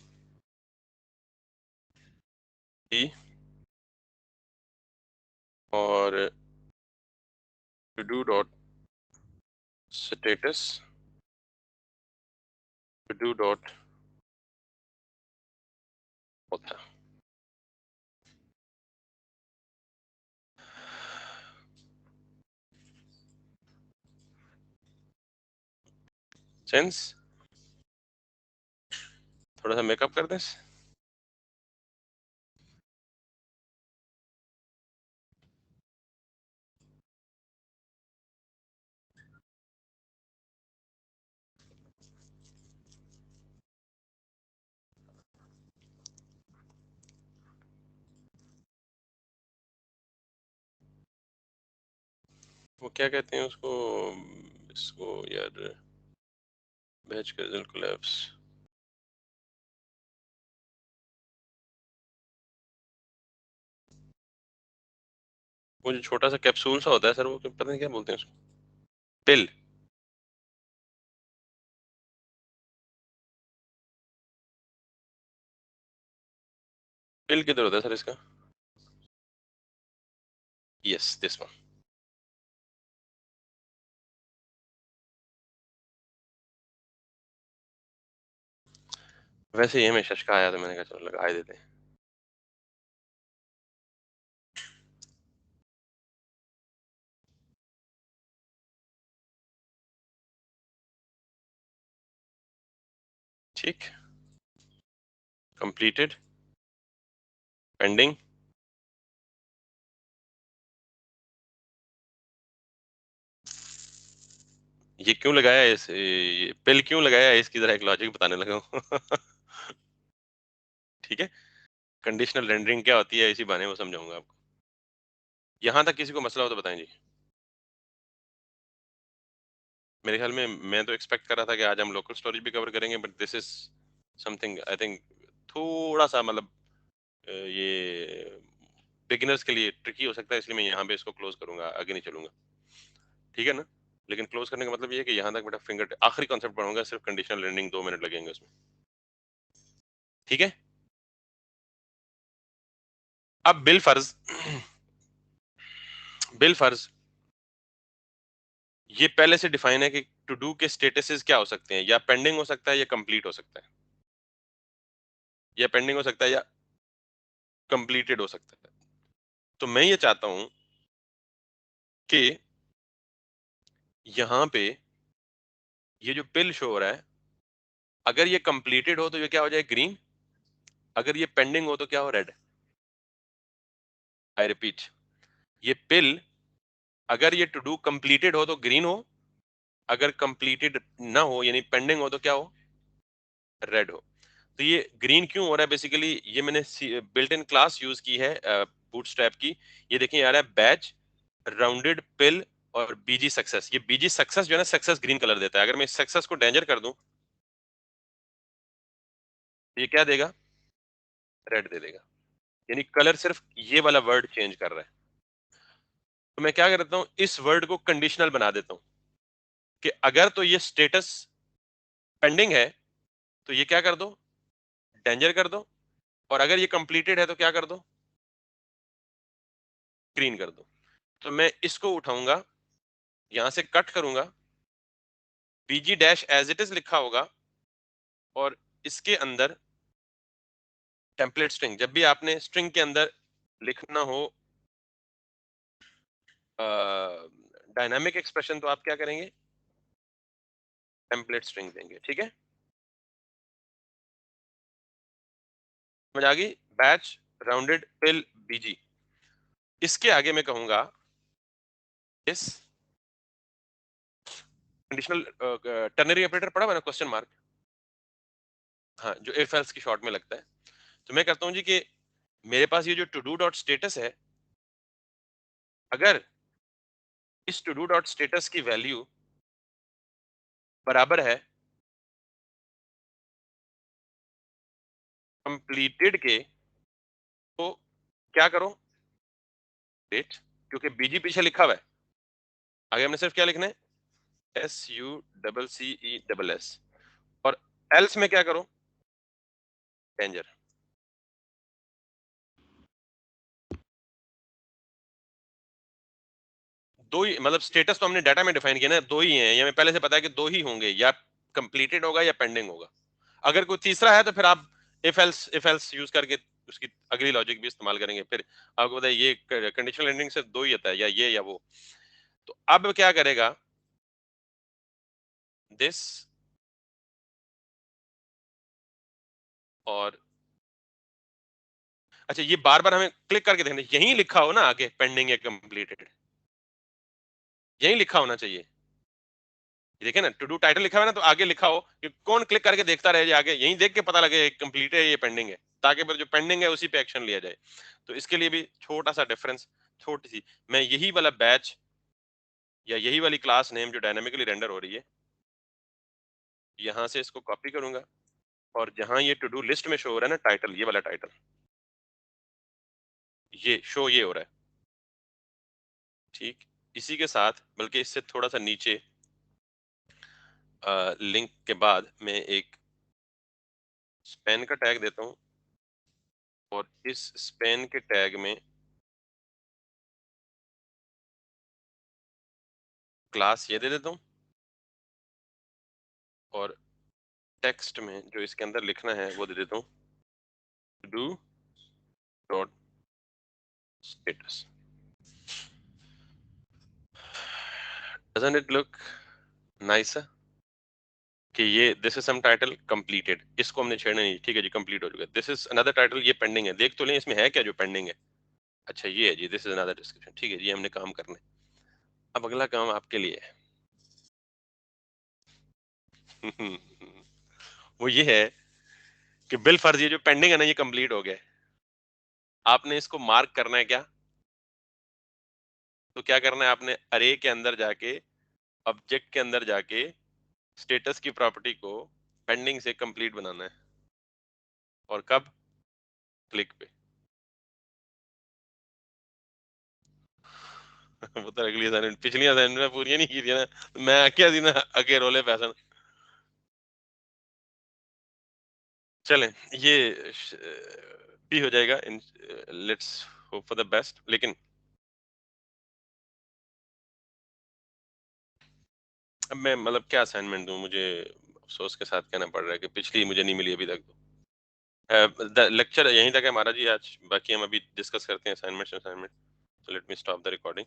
और to do dot status, to do dot author. Sense, थोड़ा सा मेकअप कर दें, वो क्या कहते हैं उसको, इसको यार, बैच कैजुअल कोलैप्स, वो जो छोटा सा कैप्सूल सा होता है सर, वो पता नहीं क्या बोलते हैं उसको, पिल, पिल किधर होता है सर इसका, यस दिस वन। वैसे ही हमें शशका आया तो मैंने कहा चलो लगा ही देते हैं। ठीक, कंप्लीटेड, पेंडिंग, ये क्यों लगाया है ये पिल क्यों लगाया है इसकी जरा एक लॉजिक बताने लगा हूँ। ठीक है, कंडीशनल रेंडरिंग क्या होती है इसी बहाने वो समझाऊंगा आपको। यहाँ तक किसी को मसला हो तो बताएं जी। मेरे ख्याल में मैं तो एक्सपेक्ट कर रहा था कि आज हम लोकल स्टोरेज भी कवर करेंगे, but this is something I think थोड़ा सा मतलब ये बिगिनर्स के लिए ट्रिकी हो सकता है, इसलिए मैं यहाँ पे इसको क्लोज करूंगा, आगे नहीं चलूंगा। ठीक है ना? लेकिन क्लोज करने का मतलब ये है कि यहाँ तक बेटा फिंगर आखिरी कॉन्सेप्ट पढ़ूंगा, सिर्फ कंडीशनल रेंडरिंग 2 मिनट लगेंगे उसमें। ठीक है, अब बिल फर्ज बिल फर्ज ये पहले से डिफाइन है कि टू डू के स्टेटसेस क्या हो सकते हैं, या पेंडिंग हो सकता है या कंप्लीट हो सकता है, या पेंडिंग हो सकता है या कंप्लीटेड हो सकता है। तो मैं ये चाहता हूं कि यहाँ पे ये जो पिल शो हो रहा है, अगर ये कंप्लीटेड हो तो ये क्या हो जाए, ग्रीन। अगर ये पेंडिंग हो तो क्या हो, रेड। आई रिपीट, ये पिल अगर ये टू डू कंप्लीटेड हो तो ग्रीन हो, अगर कंप्लीटेड ना हो यानी पेंडिंग हो तो क्या हो, रेड हो। तो ये ग्रीन क्यों हो रहा है, बेसिकली ये मैंने बिल्ट इन क्लास यूज की है बूटस्ट्रैप की। ये देखिए आ रहा है बैच राउंडेड पिल और बीजी सक्सेस। ये बीजी सक्सेस जो है ना, सक्सेस ग्रीन कलर देता है। अगर मैं सक्सेस को डेंजर कर दूं तो ये क्या देगा, रेड दे देगा। यानी कलर सिर्फ ये वाला वर्ड चेंज कर रहा है। तो मैं क्या करता हूं, इस वर्ड को कंडीशनल बना देता हूं कि अगर तो ये स्टेटस पेंडिंग है तो ये क्या कर दो, डेंजर कर दो, और अगर ये कंप्लीटेड है तो क्या कर दो, ग्रीन कर दो। तो मैं इसको उठाऊंगा, यहां से कट करूंगा, बीजी डैश एज इट इज लिखा होगा, और इसके अंदर टेम्पलेट स्ट्रिंग। जब भी आपने स्ट्रिंग के अंदर लिखना हो डायनामिक एक्सप्रेशन, तो आप क्या करेंगे, टेम्पलेट स्ट्रिंग देंगे। ठीक है, समझ आ गई, बैच राउंडेड पिल बीजी। इसके आगे मैं कहूंगा इस कंडीशनल टर्नरी ऑपरेटर पढ़ा हुआ ना, क्वेश्चन मार्क, हाँ, जो इफ एल्स की शॉर्ट में लगता है। तो मैं कहता हूं जी कि मेरे पास ये जो टू डू डॉट स्टेटस है, अगर इस टू डू डॉट स्टेटस की वैल्यू बराबर है कंप्लीटेड के, तो क्या करो, डेट, क्योंकि बीजी पीछे लिखा हुआ है, आगे हमने सिर्फ क्या लिखना है, SUCCE SS, और एल्स में क्या करो, डेंजर। दो ही मतलब स्टेटस तो हमने डाटा में डिफाइन किया ना, दो ही हैं, ये हमें पहले से पता है कि दो ही होंगे, या कंप्लीटेड होगा या पेंडिंग होगा। अगर कोई तीसरा है तो फिर आप इफ एल्स यूज करके उसकी अगली लॉजिक भी इस्तेमाल करेंगे। फिर आपको पता है ये कंडीशनल एंडिंग से दो ही आता है, या ये या वो। तो अब क्या करेगा, दिस और अच्छा, ये बार बार हमें क्लिक करके देखना, यही लिखा हो ना आगे पेंडिंग या कंप्लीटेड, यही लिखा होना चाहिए। देखे ना, टू डू टाइटल लिखा हुआ है ना, तो आगे लिखा हो कि कौन क्लिक करके देखता रहे जी, आगे यही देख के पता लगे कंप्लीट है ये पेंडिंग है, ताकि फिर जो पेंडिंग है उसी पे एक्शन लिया जाए। तो इसके लिए भी छोटा सा डिफरेंस, छोटी सी, मैं यही वाला बैच या यही वाली क्लास नेम जो डायनामिकली रेंडर हो रही है, यहां से इसको कॉपी करूंगा, और जहां ये टू डू लिस्ट में शो हो रहा है ना टाइटल, ये वाला टाइटल, ये शो ये हो रहा है। ठीक, इसी के साथ बल्कि इससे थोड़ा सा नीचे लिंक के बाद मैं एक स्पेन का टैग देता हूं, और इस स्पेन के टैग में क्लास ये दे देता हूं, और टेक्स्ट में जो इसके अंदर लिखना है वो दे देता हूं, do dot status. Doesn't it look nice कि ये this is some title completed, इसको हमने छेड़ना नहीं, ठीक है जी, कंप्लीट हो चुका है। दिस इज अनदर टाइटल, ये पेंडिंग है, देख तो लें इसमें है क्या जो पेंडिंग है। अच्छा ये है जी, दिस इज अनदर डिस्क्रिप्शन, ठीक है जी, हमने काम करना है। अब अगला काम आपके लिए है, वो ये है कि बिलफर्ज ये जो पेंडिंग है ना, ये कंप्लीट हो गया है। आपने इसको मार्क करना है क्या? तो क्या करना है आपने, अरे के अंदर जाके, ऑब्जेक्ट के अंदर जाके, स्टेटस की प्रॉपर्टी को पेंडिंग से कंप्लीट बनाना है। और कब? क्लिक पे। वो तो अगली असाइनमेंट, पिछली असाइनमेंट में पूरी नहीं की थी ना, मैं क्या थी ना, अके रोले पैसन। चलें, ये भी हो जाएगा। Let's hope for the best. लेकिन अब मैं मतलब क्या असाइनमेंट दूं, मुझे अफसोस के साथ कहना पड़ रहा है कि पिछली मुझे नहीं मिली अभी तक। लेक्चर यहीं तक है हमारा जी आज, बाकी हम अभी डिस्कस करते हैं assignment. Let me stop the recording.